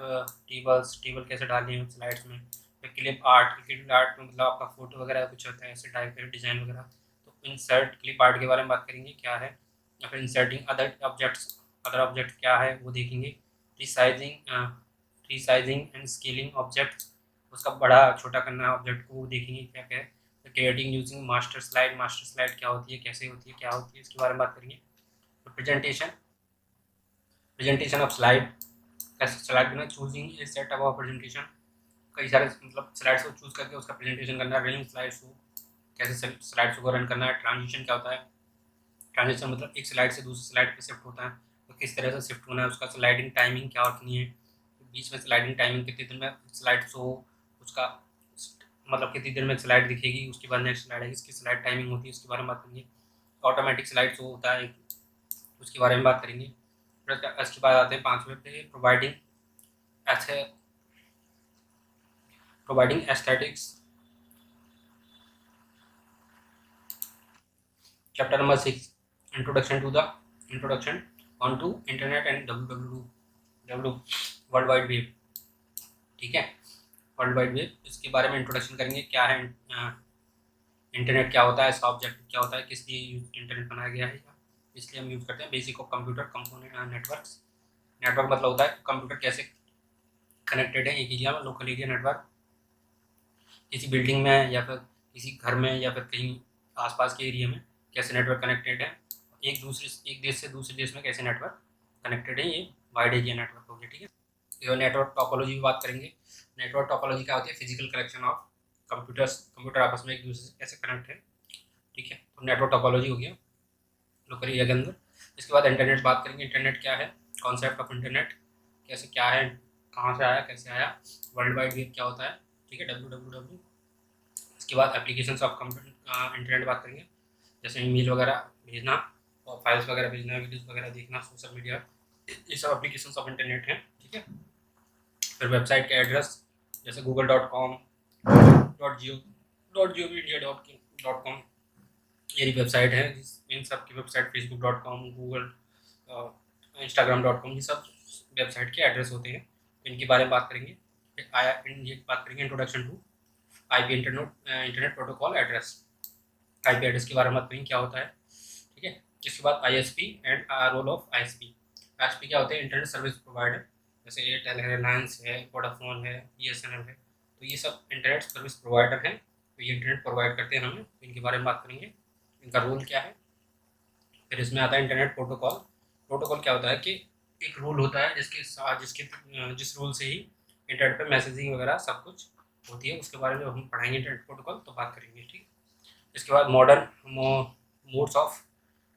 टेबल कैसे डालनी है स्लाइड्स में। फिर क्लिप आर्ट में मतलब आपका फोटो वगैरह कुछ होता है ऐसे टाइप के डिज़ाइन वगैरह, तो इंसर्ट क्लिप आर्ट के बारे में बात करेंगे क्या है। या फिर इंसर्टिंग अदर ऑब्जेक्ट क्या है वो देखेंगे। रिसाइजिंग एंड स्केलिंग ऑब्जेक्ट, उसका बड़ा छोटा करना ऑब्जेक्ट को, वो देखेंगे क्या क्या है। क्रिएटिंग यूजिंग मास्टर स्लाइड क्या होती है, कैसे होती है, क्या होती है, इसके बारे में बात करेंगे। तो प्रेजेंटेशन ऑफ स्लाइड, कैसे स्लाइड बना, choosing a set of presentation, कई सारे मतलब स्लाइड्स को चूज करके उसका प्रेजेंटेशन करना। रनिंग स्लाइड्स को, कैसे स्लाइड्स को रन करना है। ट्रांजिशन क्या होता है, ट्रांजिशन मतलब एक स्लाइड से दूसरी स्लाइड पे शिफ्ट होता है, तो किस तरह से शिफ्ट होना है, उसका स्लाइडिंग टाइमिंग क्या रखनी है, बीच में स्लाइडिंग टाइमिंग कितनी देर में स्लाइड शो, उसका मतलब कितनी देर में स्लाइड दिखेगी, उसके बाद नेक्स्ट स्लाइड है, इसकी स्लाइड टाइमिंग होती है, उसके बारे में बात करेंगे। ऑटोमेटिक स्लाइड शो होता है, उसके बारे में बात करेंगे। फिर इसके बाद आते हैं पाँचवें पे, providing aesthetics. Chapter number 6, introduction on to internet and W world wide web, ठीक है। वर्ल्ड वाइड वेब, इसके बारे में इंट्रोडक्शन करेंगे, क्या है इंटरनेट, क्या होता है, इसका ऑब्जेक्टिव क्या होता है, किस लिए इंटरनेट बनाया गया है, इसलिए हम यूज़ करते हैं। Basic of computer component networks. Network मतलब होता है कंप्यूटर कैसे कनेक्टेड है एक एरिया में, लोकल एरिया नेटवर्क, किसी बिल्डिंग में या फिर किसी घर में या फिर कहीं आसपास के एरिया में कैसे नेटवर्क कनेक्टेड है, एक देश से दूसरे देश में कैसे नेटवर्क कनेक्टेड है, ये वाइड एरिया नेटवर्क हो गया, ठीक है। ये नेटवर्क टोपोलॉजी की बात करेंगे। नेटवर्क टोपोलॉजी क्या होती है, फिजिकल कनेक्शन ऑफ कंप्यूटर आपस में एक दूसरे से कैसे कनेक्ट है, ठीक है। तो नेटवर्क टोपोलॉजी हो गया लोकल एरिया के अंदर। इसके बाद इंटरनेट बात करेंगे। इंटरनेट क्या है, कॉन्सेप्ट ऑफ इंटरनेट, कैसे क्या है, कहाँ से आया, कैसे आया, वर्ल्ड वाइड वेब क्या होता है, ठीक है, WWW। इसके बाद एप्लीकेशंस ऑफ इंटरनेट बात करेंगे, जैसे ईमेल वगैरह भेजना और फाइल्स वगैरह भेजना, वीडियोस वगैरह देखना, सोशल मीडिया, ये सब एप्लीकेशंस ऑफ इंटरनेट हैं, ठीक है। फिर वेबसाइट के एड्रेस, जैसे google.com, .gov.india.com, ये वेबसाइट है। इन सब की वेबसाइट facebook.com, गूगल, instagram.com, ये सब वेबसाइट के एड्रेस होते हैं, इनके बारे में बात करेंगे। ये बात करेंगे introduction to IP internet protocol address. IP address के बारे में बात करेंगे क्या होता है, ठीक है। इसके बाद ISP and role of ISP। ISP क्या होते हैं, इंटरनेट सर्विस प्रोवाइडर, जैसे एयरटेल है, रिलायंस है, वोडाफोन है, BSNL है, तो ये सब इंटरनेट सर्विस प्रोवाइडर हैं, तो ये इंटरनेट प्रोवाइड करते हैं हमें, तो इनके बारे में बात करेंगे, इनका रोल क्या है। फिर इसमें आता है इंटरनेट प्रोटोकॉल। प्रोटोकॉल क्या होता है कि एक रूल होता है जिस रूल से ही इंटरनेट पे मैसेजिंग वगैरह सब कुछ होती है, उसके बारे में हम पढ़ाएंगे इंटरनेट प्रोटोकॉल, तो बात करेंगे, ठीक। इसके बाद modern modes of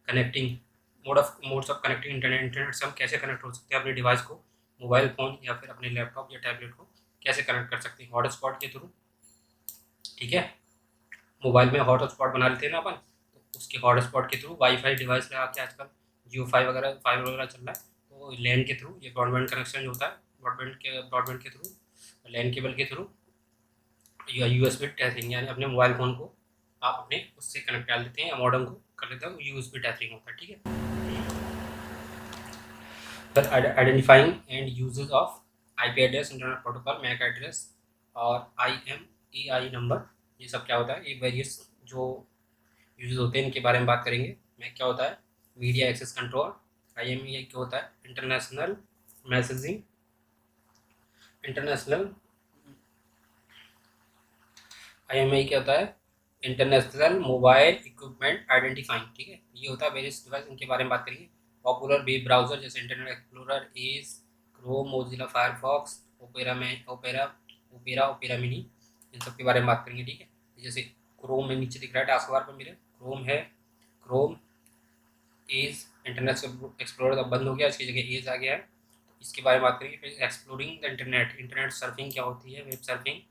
connecting modes of connecting internet से हम कैसे कनेक्ट हो सकते हैं अपने डिवाइस को, मोबाइल फ़ोन या फिर अपने लैपटॉप या टैबलेट को कैसे कनेक्ट कर सकते हैं, हॉटस्पॉट के थ्रू, ठीक है। मोबाइल में हॉटस्पॉट बना लेते हैं ना अपन, तो उसके हॉटस्पॉट के थ्रू वाईफाई डिवाइस लगा के आजकल जियो फाइबर वगैरह चल रहा है, तो लैन के थ्रू ये ब्रॉडबैंड कनेक्शन जो होता है, ब्रॉडबैंड के थ्रू, लैन केबल के थ्रू या USB टैथिंग, यानी अपने मोबाइल फ़ोन को आप अपने उससे कनेक्ट कर लेते हैं या मॉडर्न को कर लेते हैं, USB टैथिंग होता है, ठीक है। फिर identifying and uses of IP address, internet protocol, mac address और IMEI नंबर, ये सब क्या होता है, ये वेरियस जो यूजेस होते हैं इनके बारे में बात करेंगे। मैक क्या होता है, मीडिया एक्सेस कंट्रोल। IMEI क्या होता है, इंटरनेशनल मैसेजिंग, इंटरनेशनल। IMEI क्या होता है, इंटरनेशनल मोबाइल इक्विपमेंट आइडेंटिफाइंग, ठीक है। ये होता है वेरियस डिवाइस, इनके बारे में बात करेंगे। पॉपुलर वेब ब्राउजर जैसे Internet Explorer, Edge, Chrome, Mozilla Firefox, Opera Mini, इन सब के बारे में बात करेंगे, ठीक है। जैसे क्रोम में नीचे दिख रहा है टास्क बार पर मेरे, क्रोम है, क्रोम, एज, इंटरनेट एक्सप्लोरर अब बंद हो गया, इसकी जगह एज आ गया है, तो इसके बारे में बात करेंगे। फिर exploring the internet, internet surfing क्या होती है, वेब सर्फिंग,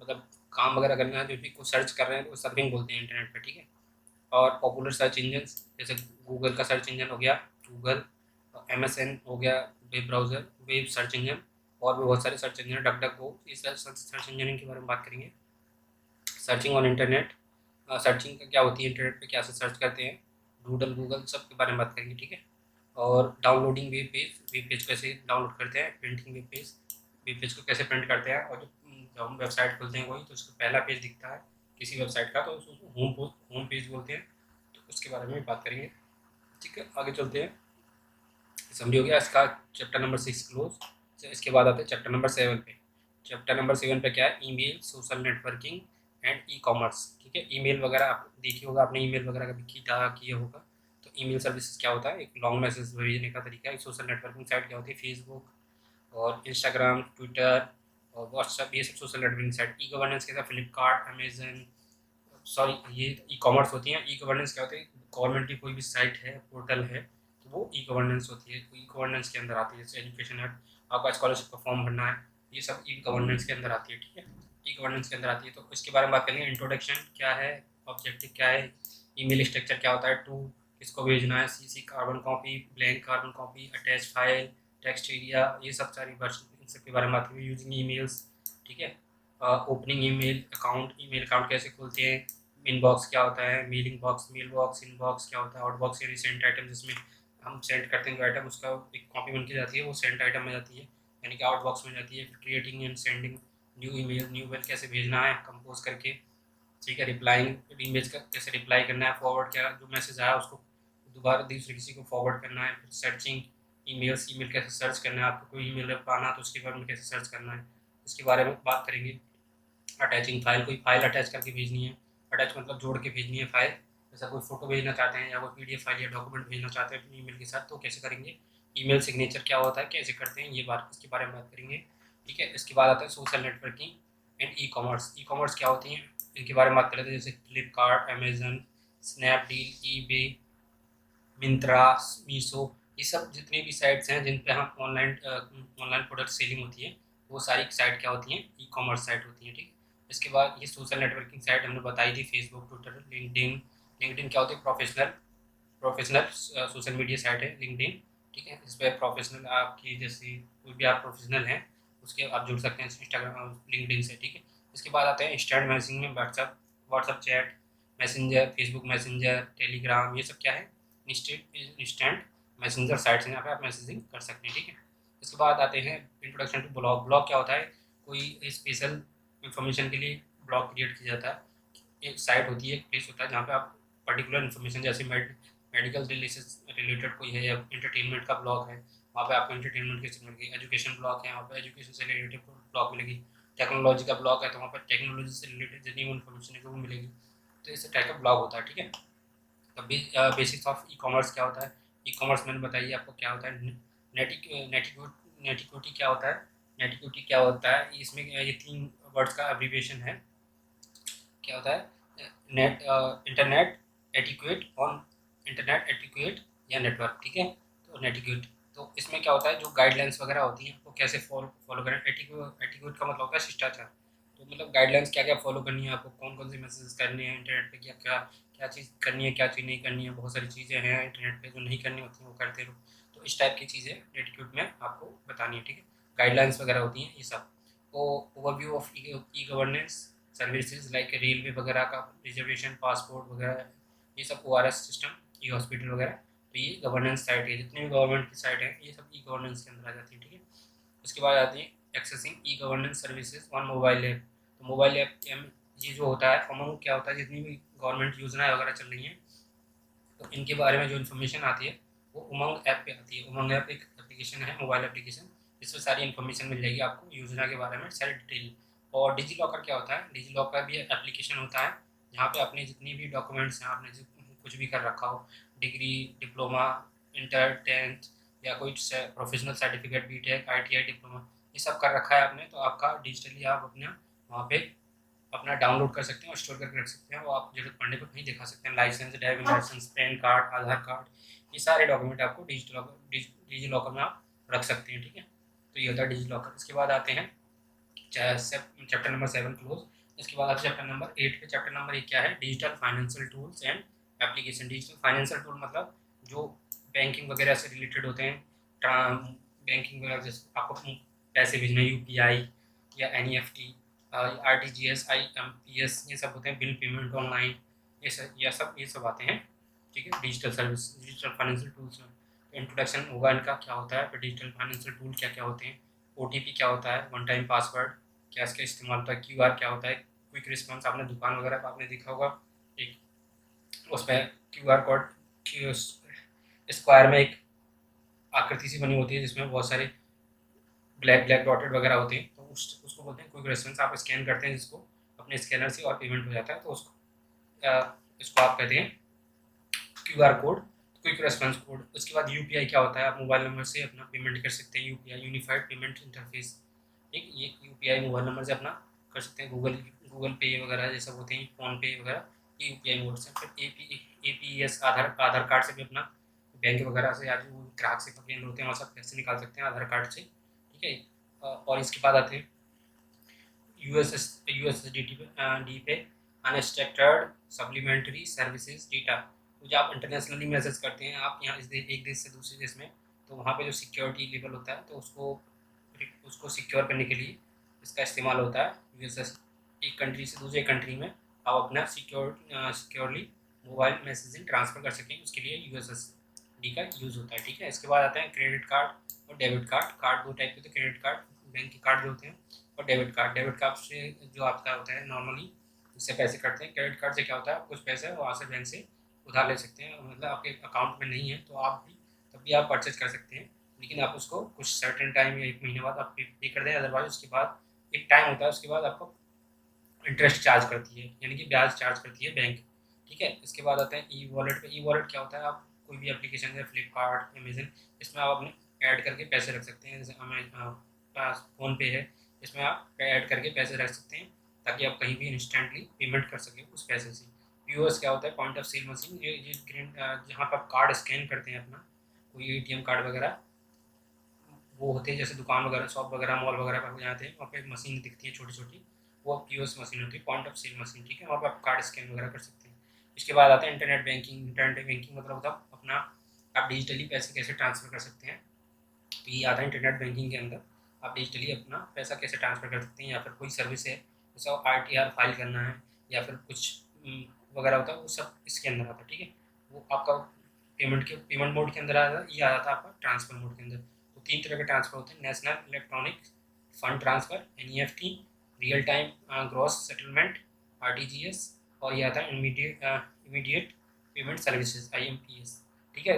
मतलब काम वगैरह करना है, जो भी कुछ सर्च कर रहे हैं तो सर्फिंग बोलते हैं इंटरनेट पे, ठीक है। और पॉपुलर सर्च इंजन जैसे गूगल का सर्च इंजन हो गया, गूगल, MSN हो गया, web browser, web search engine, और भी बहुत सारे सर्च इंजन, डक डक गो, इस सर्च इंजन के बारे में बात करेंगे। सर्चिंग ऑन इंटरनेट, सर्चिंग क्या होती है, इंटरनेट पे क्या से सर्च करते हैं, डूडल, गूगल, सब के बारे में बात करेंगे, ठीक है। और डाउनलोडिंग वेब पेज कैसे डाउनलोड करते हैं, प्रिंटिंग वेब पेज को कैसे प्रिंट करते हैं, और जब हम वेबसाइट खोलते हैं कोई तो उसका पहला पेज दिखता है किसी वेबसाइट का तो उसको होम पेज बोलते हैं, तो उसके बारे में भी बात करेंगे, ठीक है। आगे चलते हैं, समझ हो गया इसका चैप्टर नंबर 6 क्लोज। इसके बाद आते हैं चैप्टर नंबर 7 पे। चैप्टर नंबर 7 पे क्या है, email, social networking and e commerce, ठीक है। ईमेल वगैरह आप देखिए होगा, आपने ईमेल वगैरह कभी किया होगा, तो ईमेल सर्विसेज क्या होता है, एक लॉन्ग मैसेज भेजने का तरीका है। सोशल नेटवर्किंग साइट क्या होती है, फेसबुक और इंस्टाग्राम, ट्विटर और व्हाट्सएप, ये सब social networking site. E governance के साथ फ्लिपकार्ट, अमेजन, सॉरी ये ई कॉमर्स होती है। ई गवर्नेंस क्या होती है, गवर्नमेंट की कोई भी साइट है, पोर्टल है, तो वो ई गवर्नेंस होती है, ई गवर्नेंस के अंदर आती है। जैसे एजुकेशन है, आपका स्कॉलरशिप का फॉर्म भरना है, ये सब ई गवर्नेंस के अंदर आती है, ठीक है। ई गवर्नेंस के अंदर आती है, तो इसके बारे में बात करेंगे। इंट्रोडक्शन क्या है, ऑब्जेक्टिव क्या है, ईमेल स्ट्रक्चर क्या होता है, टू किसको भेजना है, CC, carbon copy, blank carbon copy, attach file, text area, ये सब सारी वर्जन, इन सब के बारे में बात करेंगे। यूजिंग ईमेल्स, ठीक है। ओपनिंग ईमेल अकाउंट कैसे खोलते हैं, इनबॉक्स क्या होता है, मेल बॉक्स, इनबॉक्स क्या होता है, आउटबॉक्स यानी सेंट आइटम, जिसमें हम सेंड करते हैं जो आइटम, उसका एक कॉपी बन के जाती है, वो सेंट आइटम में जाती है, यानी कि आउटबॉक्स में जाती है। Creating and sending new mail कैसे भेजना है कंपोज करके, ठीक है। रिप्लाइंग ईमेज का कैसे रिप्लाई करना है, फॉरवर्ड क्या जो मैसेज आया उसको दोबारा दूसरे किसी को फॉरवर्ड करना है। फिर सर्चिंग ईमेल कैसे सर्च करना है, आपको कोई ईमेल पाना तो उसके बारे में कैसे सर्च करना है, उसके बारे में बात करेंगे। अटैचिंग फाइल, कोई फाइल अटैच करके भेजनी है, अटैच मतलब जोड़ के भेजनी है फाइल, जैसा कोई फोटो भेजना चाहते हैं या कोई PDF फाइल या डॉक्यूमेंट भेजना चाहते हैं अपनी ईमेल के साथ, तो कैसे करेंगे। ईमेल सिग्नेचर क्या होता है, कैसे करते हैं, ये बात इसके बारे में बात करेंगे, ठीक है। इसके बाद आता है social networking and e commerce. E commerce क्या होती है, इनके बारे में बात कर लेते हैं। जैसे Flipkart, Amazon, Snapdeal, eBay, Myntra, Meesho, ये सब जितनी भी साइट्स हैं जिन पे हम ऑनलाइन प्रोडक्ट सेलिंग होती है, वो सारी साइट क्या होती हैं, ई कॉमर्स साइट होती हैं, ठीक है। इसके बाद ये सोशल नेटवर्किंग साइट हमने बताई थी, फेसबुक, ट्विटर, लिंक्डइन। लिंक्डइन क्या होती है, प्रोफेशनल सोशल मीडिया साइट है लिंक्डइन, ठीक है। इस पर प्रोफेशनल आपकी जैसे कोई भी आप प्रोफेशनल हैं उसके आप जुड़ सकते हैं इंस्टाग्राम, लिंक्डइन से, ठीक है। इसके बाद आते हैं इंस्टेंट मैसेजिंग में WhatsApp chat, messenger, Facebook messenger, Telegram, ये सब क्या है, इंस्टेंट मैसेंजर साइट्स हैं, यहाँ पे आप मैसेजिंग कर सकते हैं, ठीक है। इसके बाद आते हैं इंट्रोडक्शन टू ब्लॉग। ब्लॉग क्या होता है, कोई स्पेशल इंफॉर्मेशन के लिए ब्लॉग क्रिएट किया जाता है। एक साइट होती है, एक प्लेस होता है जहाँ पे आप पर्टिकुलर इन्फॉर्मेशन, जैसे मेडिकल रिलेटेड कोई है या एंटरटेनमेंट का ब्लॉग है, वहाँ पे आपको एंटरटेनमेंट की चीज़ मिलेगी। एजुकेशन ब्लॉग है, वहाँ पे एजुकेशन से रिलेटेड ब्लॉग मिलेगी। टेक्नोलॉजी का ब्लॉग है तो वहाँ पर टेक्नोलॉजी से रिलेटेड जितनी भी इन्फॉर्मेशन है वो मिलेगी, तो इस टाइप का ब्लॉग होता है, ठीक है। बेसिक्स ऑफ ई कॉमर्स क्या होता है, ई कॉमर्स मैंने बताइए आपको क्या होता है। नेटिक्विटी क्या होता है, नेटिक्विटी क्या होता है, इसमें ये 3 वर्ड्स का एब्रीविएशन है। क्या होता है, internet etiquette on, internet etiquette या नेटवर्क, ठीक है। तो नेटिक्वेट, तो इसमें क्या होता है, जो गाइडलाइंस वगैरह होती हैं वो कैसे फॉलो करें। एटिक्वेट का मतलब होता है शिष्टाचार, तो मतलब गाइडलाइंस क्या क्या फॉलो करनी है आपको, कौन कौन सी मैसेज करनी है इंटरनेट पे, क्या क्या क्या चीज़ करनी है, क्या चीज़ नहीं करनी है। बहुत सारी चीज़ें हैं इंटरनेट पे जो नहीं करनी होती हैं, वो करते रहो, तो इस टाइप की चीज़ें एटिक्यूट में आपको बतानी है, ठीक है। गाइडलाइंस वगैरह होती हैं ये सब। तो overview of e governance services like railway वगैरह का रिजर्वेशन, पासपोर्ट वगैरह, ये सब ORS सिस्टम, ई हॉस्पिटल वगैरह, तो ये गवर्नेंस साइट है, जितनी भी गवर्नमेंट की साइट है ये सब ई गवर्नेंस के अंदर आ जाती है, ठीक है। उसके बाद आती है accessing e governance services on mobile app. तो मोबाइल ऐप ये जो होता है अमंग क्या होता है, जितनी भी गवर्नमेंट योजनाएं वगैरह चल रही हैं तो इनके बारे में जो इन्फॉर्मेशन आती है वो उमंग ऐप पे आती है। उमंग ऐप एक एप्लीकेशन है, मोबाइल एप्लीकेशन, इसमें सारी इन्फॉर्मेशन मिल जाएगी आपको योजना के बारे में, सारी डिटेल। और डिजी लॉकर क्या होता है, डिजी लॉकर भी एप्लीकेशन होता है जहाँ पे अपने जितनी भी डॉक्यूमेंट्स हैं, आपने कुछ भी कर रखा हो, डिग्री, डिप्लोमा, इंटर, टेंथ या कोई professional certificate, BTech, ITI diploma, ये सब कर रखा है आपने, तो आपका डिजिटली आप अपना वहाँ पे अपना डाउनलोड कर सकते हैं और स्टोर करके रख सकते हैं, वो आप जरूरत पड़ने पर कहीं दिखा सकते हैं। Licence, driving licence, PAN card, Aadhaar card, ये सारे डॉक्यूमेंट आपको डिजी लॉकर में आप रख सकते हैं, ठीक है। तो ये होता है डिजी लॉकर। इसके बाद आते हैं चैप्टर नंबर 7 क्लोज। इसके बाद आते हैं चैप्टर नंबर 8 पे। चैप्टर नंबर 1 क्या है, digital financial tools and application. Digital financial tool मतलब जो बैंकिंग वगैरह से रिलेटेड होते हैं, बैंकिंग वगैरह जैसे आपको पैसे भेजना, यूपीआई या एनईएफटी, आरटीजीएस, आईएमपीएस, ये सब होते हैं, बिल पेमेंट ऑनलाइन, ये सब आते हैं, ठीक है, digital service, digital financial tools में। तो इंट्रोडक्शन होगा इनका, क्या होता है, फिर डिजिटल फाइनेंशियल टूल क्या क्या होते हैं, ओटीपी क्या होता है, वन टाइम पासवर्ड क्या इसका इस्तेमाल होता है, क्यूआर क्या होता है, क्विक रिस्पॉन्स, आपने दुकान वगैरह पर आपने देखा होगा एक उस पर क्यूआर कोड स्क्वायर में एक आकृति सी बनी होती है जिसमें बहुत सारे ब्लैक ब्लैक डॉटेड वगैरह होते हैं, तो उसको बोलते हैं क्विक रेस्पॉन्स। आप स्कैन करते हैं जिसको अपने स्कैनर से और पेमेंट हो जाता है, तो इसको आप कहते हैं QR code, quick response code. उसके बाद यूपीआई क्या होता है, आप मोबाइल नंबर से अपना पेमेंट कर सकते हैं, यूपीआई यूनिफाइड पेमेंट इंटरफेस, ठीक, ये यूपीआई मोबाइल नंबर से अपना कर सकते हैं। गूगल पे वगैरह ये सब होते हैं, फ़ोन पे वगैरह, ये यूपीआई मोड से। फिर एपीएस आधार कार्ड से भी अपना बैंक वगैरह से, आज वो ग्राहक से केंद्र होते हैं वहाँ सब पैसे निकाल सकते हैं आधार कार्ड से, ठीक है। और इसके बाद आते हैं यूएसएसडी पे अनस्ट्रक्चर्ड सप्लीमेंट्री सर्विसेज डेटा। तो जब आप इंटरनेशनली मैसेज करते हैं, आप यहाँ एक देश से दूसरे देश में, तो वहाँ पे जो सिक्योरिटी लेवल होता है, तो उसको सिक्योर करने के लिए इसका इस्तेमाल होता है। यूएसएस एक कंट्री से दूसरे कंट्री में आप अपना सिक्योरली मोबाइल मैसेजिंग ट्रांसफ़र कर सकें, उसके लिए यूएसएसडी का यूज़ होता है, ठीक है। इसके बाद आते हैं क्रेडिट कार्ड और डेबिट कार्ड। कार्ड दो टाइप के होते हैं, क्रेडिट कार्ड बैंक के कार्ड जो होते हैं, और डेबिट कार्ड। डेबिट कार्ड से जो आपका होता है नॉर्मली उससे पैसे कटते हैं। क्रेडिट कार्ड से क्या होता है, कुछ पैसे वहाँ से बैंक से उधार ले सकते हैं, मतलब आपके अकाउंट में नहीं है तो आप भी तब भी आप परचेज कर सकते हैं, लेकिन आप उसको कुछ सर्टेन टाइम या 1 महीने बाद आप पे कर दें, अदरवाइज उसके बाद एक टाइम होता है, उसके बाद आपको इंटरेस्ट चार्ज करती है, यानी कि ब्याज चार्ज करती है बैंक, ठीक है। इसके बाद आते हैं ई वॉलेट पे। ई वॉलेट क्या होता है, आप कोई भी एप्लीकेशन है, फ्लिपकार्ट, अमेजन, इसमें आप अपने ऐड करके पैसे रख सकते हैं। जैसे फ़ोन पे है, इसमें आप ऐड करके पैसे रख सकते हैं ताकि आप कहीं भी इंस्टेंटली पेमेंट कर सकें उस पैसे से। पीओएस क्या होता है, पॉइंट ऑफ सेल मशीन, ये ग्रीन, जहाँ पर आप कार्ड स्कैन करते हैं अपना, कोई एटीएम कार्ड वगैरह वो होते हैं, जैसे दुकान वगैरह, शॉप वगैरह, मॉल वगैरह पर जाते हैं, वहाँ पे मशीन दिखती है छोटी छोटी, वो पीओएस मशीन होती है, पॉइंट ऑफ सेल मशीन, ठीक है। वहाँ पर आप कार्ड स्कैन वगैरह कर सकते हैं। इसके बाद आता है इंटरनेट बैंकिंग। इंटरनेट बैंकिंग मतलब होता है अपना आप डिजिटली पैसे कैसे ट्रांसफ़र कर सकते हैं, तो ये आता है इंटरनेट बैंकिंग के अंदर। आप डिजिटली अपना पैसा कैसे ट्रांसफ़र कर सकते हैं, या फिर कोई सर्विस है जैसे आरटीआर फाइल करना है या फिर कुछ वगैरह होता है, वो सब इसके अंदर आता है, ठीक है। वो आपका पेमेंट मोड के अंदर आ जाता है, ये आ जाता है आपका ट्रांसफ़र मोड के अंदर। तो 3 तरह के ट्रांसफ़र होते हैं, national electronic fund transfer, NEFT, real time gross settlement, RTGS, और ये आता है इमीडिएट पेमेंट सर्विसेज, आईएमपीएस, ठीक है।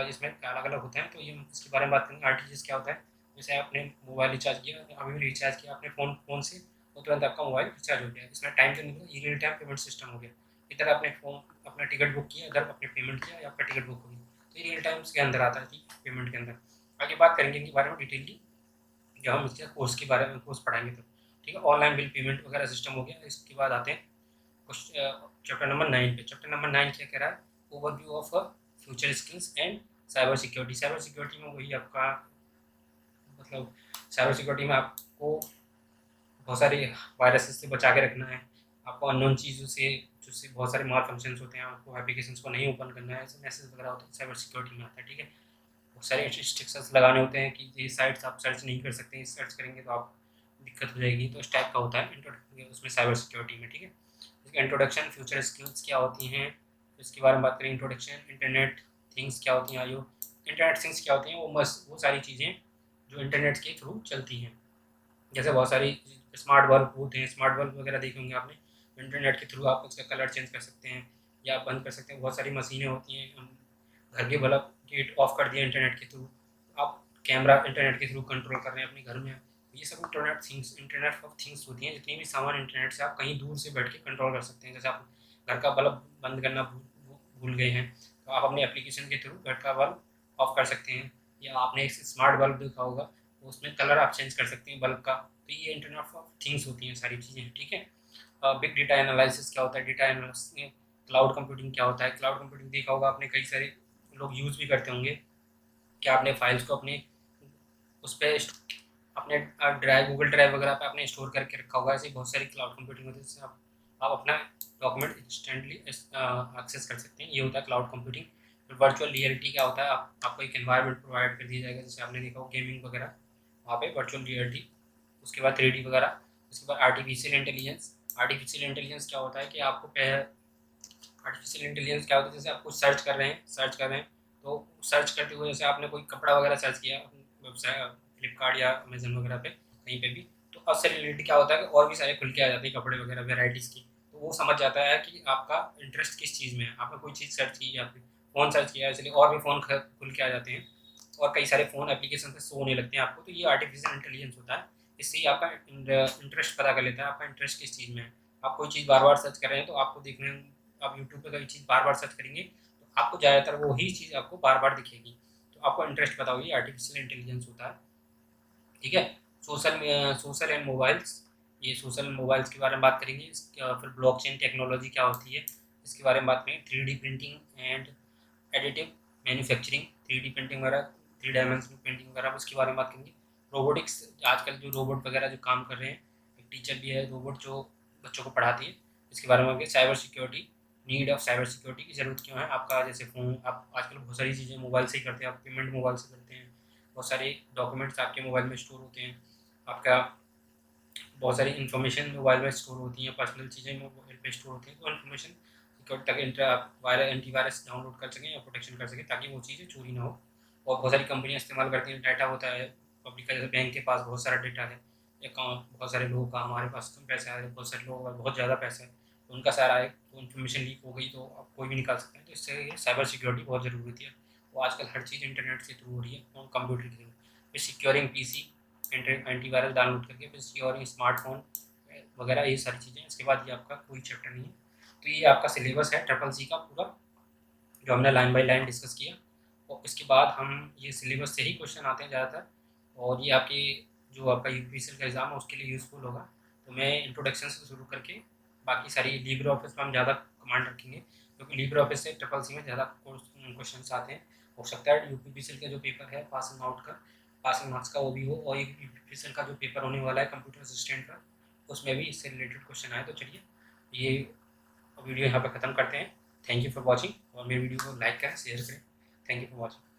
इसमें अलग अलग होते हैं, तो ये इसके बारे में बात करेंगे। आरटीजीएस क्या होता है, जैसे आपने मोबाइल रिचार्ज किया, अभी भी रिचार्ज किया आपने फ़ोन से, तो तुरंत आपका मोबाइल रिचार्ज हो गया, इसमें टाइम तो नहीं लगा, ये रियल टाइम पेमेंट सिस्टम हो गया। इधर आपने अपना टिकट बुक किया, इधर आपने पेमेंट किया, आपका टिकट बुक हो गया, तो ये रियल टाइम उसके अंदर आता है, ठीक, पेमेंट के अंदर। आगे बात करेंगे इनके बारे में डिटेलली जब हम इसके कोर्स के बारे में कोर्स पढ़ाएंगे तब, ठीक है। ऑनलाइन बिल पेमेंट वगैरह सिस्टम हो गया। इसके बाद आते हैं चैप्टर नंबर 9 पे। चैप्टर नंबर 9 क्या कह रहा है, overview of future skills and cyber security. Cyber security में वही आपका मतलब साइबर सिक्योरिटी में आपको बहुत सारे वायरसेस से बचा के रखना है, आपको अननोन चीज़ों से जिससे बहुत सारे माल फंक्शंस होते हैं, आपको एप्लीकेशंस को नहीं ओपन करना है, ऐसे मैसेज वगैरह होते हैं, साइबर सिक्योरिटी में आता है, ठीक है। बहुत सारे रिस्ट्रिक्शंस लगाने होते हैं कि ये साइट्स आप सर्च नहीं कर सकते, सर्च करेंगे तो आप दिक्कत हो जाएगी, तो इस टाइप का होता है उसमें साइबर सिक्योरिटी में, ठीक है। इंट्रोडक्शन फ्यूचर स्किल्स क्या होती हैं, इसके बारे में बात करें। इंट्रोडक्शन, इंटरनेट थिंग्स क्या होती हैं, जो इंटरनेट थिंग्स क्या होती हैं, वो सारी चीज़ें जो इंटरनेट के थ्रू चलती हैं। जैसे बहुत सारी स्मार्ट बल्ब होते हैं, स्मार्ट बल्ब वगैरह देखे होंगे आपने, इंटरनेट के थ्रू आप उसका कलर चेंज कर सकते हैं या बंद कर सकते हैं। बहुत सारी मशीनें होती हैं, हम घर के बल्ब गेट ऑफ कर दिया इंटरनेट के थ्रू, आप कैमरा इंटरनेट के थ्रू कंट्रोल कर रहे हैं अपने घर में। ये सब इंटरनेट ऑफ थिंग्स होती हैं। जितनी भी सामान इंटरनेट से आप कहीं दूर से बैठ के कंट्रोल कर सकते हैं। जैसे आप घर का बल्ब बंद करना भूल गए हैं, तो आप अपने एप्लीकेशन के थ्रू घर का बल्ब ऑफ कर सकते हैं। या आपने एक स्मार्ट बल्ब देखा होगा, तो उसमें कलर आप चेंज कर सकते हैं बल्ब का। तो ये इंटरनेट ऑफ थिंग्स होती हैं सारी चीज़ें, ठीक है। बिग डेटा एनालिसिस क्या होता है, डेटा एनालिसिस में क्लाउड कंप्यूटिंग क्या होता है। क्लाउड कंप्यूटिंग देखा होगा आपने, कई सारे लोग यूज़ भी करते होंगे कि आपने फाइल्स को अपने उस पर अपने ड्राइव, गूगल ड्राइव वगैरह पे आपने स्टोर करके रखा होगा। ऐसी बहुत सारी क्लाउड कंप्यूटिंग होती है जिससे आप अपना डॉक्यूमेंट इंस्टेंटली एक्सेस कर सकते हैं। ये होता है क्लाउड कंप्यूटिंग। फिर वर्चुअल रियलिटी क्या होता है, आपको एक एनवायरनमेंट प्रोवाइड कर दिया जाएगा, जैसे आपने देखा हो गेमिंग वगैरह, वहाँ पे वर्चुअल रियलिटी। उसके बाद 3D वगैरह। उसके बाद आर्टिफिशियल इंटेलिजेंस। आर्टिफिशियल इंटेलिजेंस क्या होता है कि आर्टिफिशियल इंटेलिजेंस क्या होता है, जैसे आप कुछ सर्च कर रहे हैं, तो सर्च करते हुए जैसे आपने कोई कपड़ा वगैरह सर्च किया वेबसाइट फ्लिपकार्ट या अमेजन वगैरह पे कहीं पे भी, तो उससे रिलेटेड क्या होता है कि और भी सारे खुल के आ जाते हैं कपड़े वगैरह वेराइटीज़ की। तो वो समझ जाता है कि आपका इंटरेस्ट किस चीज़ में है। आपने कोई चीज़ सर्च की या फिर फ़ोन सर्च किया, इसलिए और भी फ़ोन खुल के आ जाते हैं और कई सारे फ़ोन एप्लीकेशन से शो होने लगते हैं आपको। तो ये आर्टिफिशियल इंटेलिजेंस होता है। इससे ही आपका इंटरेस्ट पता कर लेता है, आपका इंटरेस्ट किस चीज़ में है। आप कोई चीज़ बार बार सर्च कर रहे हैं, तो आपको देखने, आप यूट्यूब पे कोई चीज़ बार बार सर्च करेंगे तो आपको ज़्यादातर वही चीज़ आपको बार बार दिखेगी। तो आपको इंटरेस्ट पता होगी, आर्टिफिशियल इंटेलिजेंस होता है, ठीक है। सोशल एंड मोबाइल्स, ये सोशल मोबाइल्स के बारे में बात करेंगे। फिर ब्लॉकचेन टेक्नोलॉजी क्या होती है, इसके बारे में बात करेंगे। 3D printing and additive manufacturing, 3D printing वगैरह, 3 डायमेंशनल प्रिंटिंग वगैरह, उसके बारे में बात करेंगे। रोबोटिक्स, आजकल जो रोबोट वगैरह जो काम कर रहे हैं, एक टीचर भी है रोबोट जो बच्चों को पढ़ाती है, इसके बारे में। Cyber security, need of cyber security की ज़रूरत क्यों है। आपका जैसे फ़ोन, आप आजकल बहुत सारी चीज़ें मोबाइल से ही करते हैं, आप पेमेंट मोबाइल से करते हैं, बहुत सारे डॉक्यूमेंट्स आपके मोबाइल में स्टोर होते हैं, आपका बहुत सारी इन्फॉर्मेशन मोबाइल में स्टोर होती हैं, पर्सनल चीज़ें मोबाइल में स्टोर होती हैं। तो इन्फॉर्मेशन सिक्योरिटी तक आप एंटीवायरस डाउनलोड कर सकें या प्रोटेक्शन कर सकें ताकि वो चीज़ें चोरी ना हो। और बहुत सारी कंपनियां इस्तेमाल करती हैं, डाटा होता है पब्लिक का, जैसे बैंक के पास बहुत सारा डेटा है, अकाउंट बहुत सारे लोगों का, हमारे पास कम पैसा है, बहुत सारे लोगों का बहुत ज़्यादा पैसा है, तो उनका सारा है, तो इन्फॉर्मेशन लीक हो गई तो आप कोई भी निकाल सकते हैं। तो इससे साइबर सिक्योरिटी बहुत ज़रूरी होती है। वो आजकल हर चीज़ इंटरनेट के थ्रू हो रही है और कंप्यूटर के थ्रू। फिर सिक्योरिंग पीसी, एंटीवायरस डाउनलोड करके फिर सिक्योरिंग स्मार्टफोन वगैरह, ये सारी चीज़ें। इसके बाद ये आपका कोई चैप्टर नहीं है। तो ये आपका सिलेबस है ट्रिपल सी का पूरा, जो हमने लाइन बाय लाइन डिस्कस किया। और इसके बाद हम ये सिलेबस से ही क्वेश्चन आते हैं ज़्यादातर, और ये आपकी जो आपका यूपीएससी का एग्ज़ाम है उसके लिए यूज़फुल होगा। तो मैं इंट्रोडक्शन से शुरू करके बाकी सारी लिब्रे ऑफिस में हम ज़्यादा कमांड रखेंगे, क्योंकि लिब्रे ऑफिस से ट्रिपल सी में ज़्यादा क्वेश्चन आते हैं। हो सकता है यूपीपीएससी का जो पेपर है पासिंग आउट का, पासिंग मार्क्स का, वो भी हो, और यूपीपीएससी का जो पेपर होने वाला है कंप्यूटर असिस्टेंट का, उसमें भी इससे रिलेटेड क्वेश्चन आए। तो चलिए ये वीडियो यहाँ पे ख़त्म करते हैं। थैंक यू फॉर वॉचिंग, और मेरी वीडियो को लाइक करें, शेयर करें। Thank you for watching.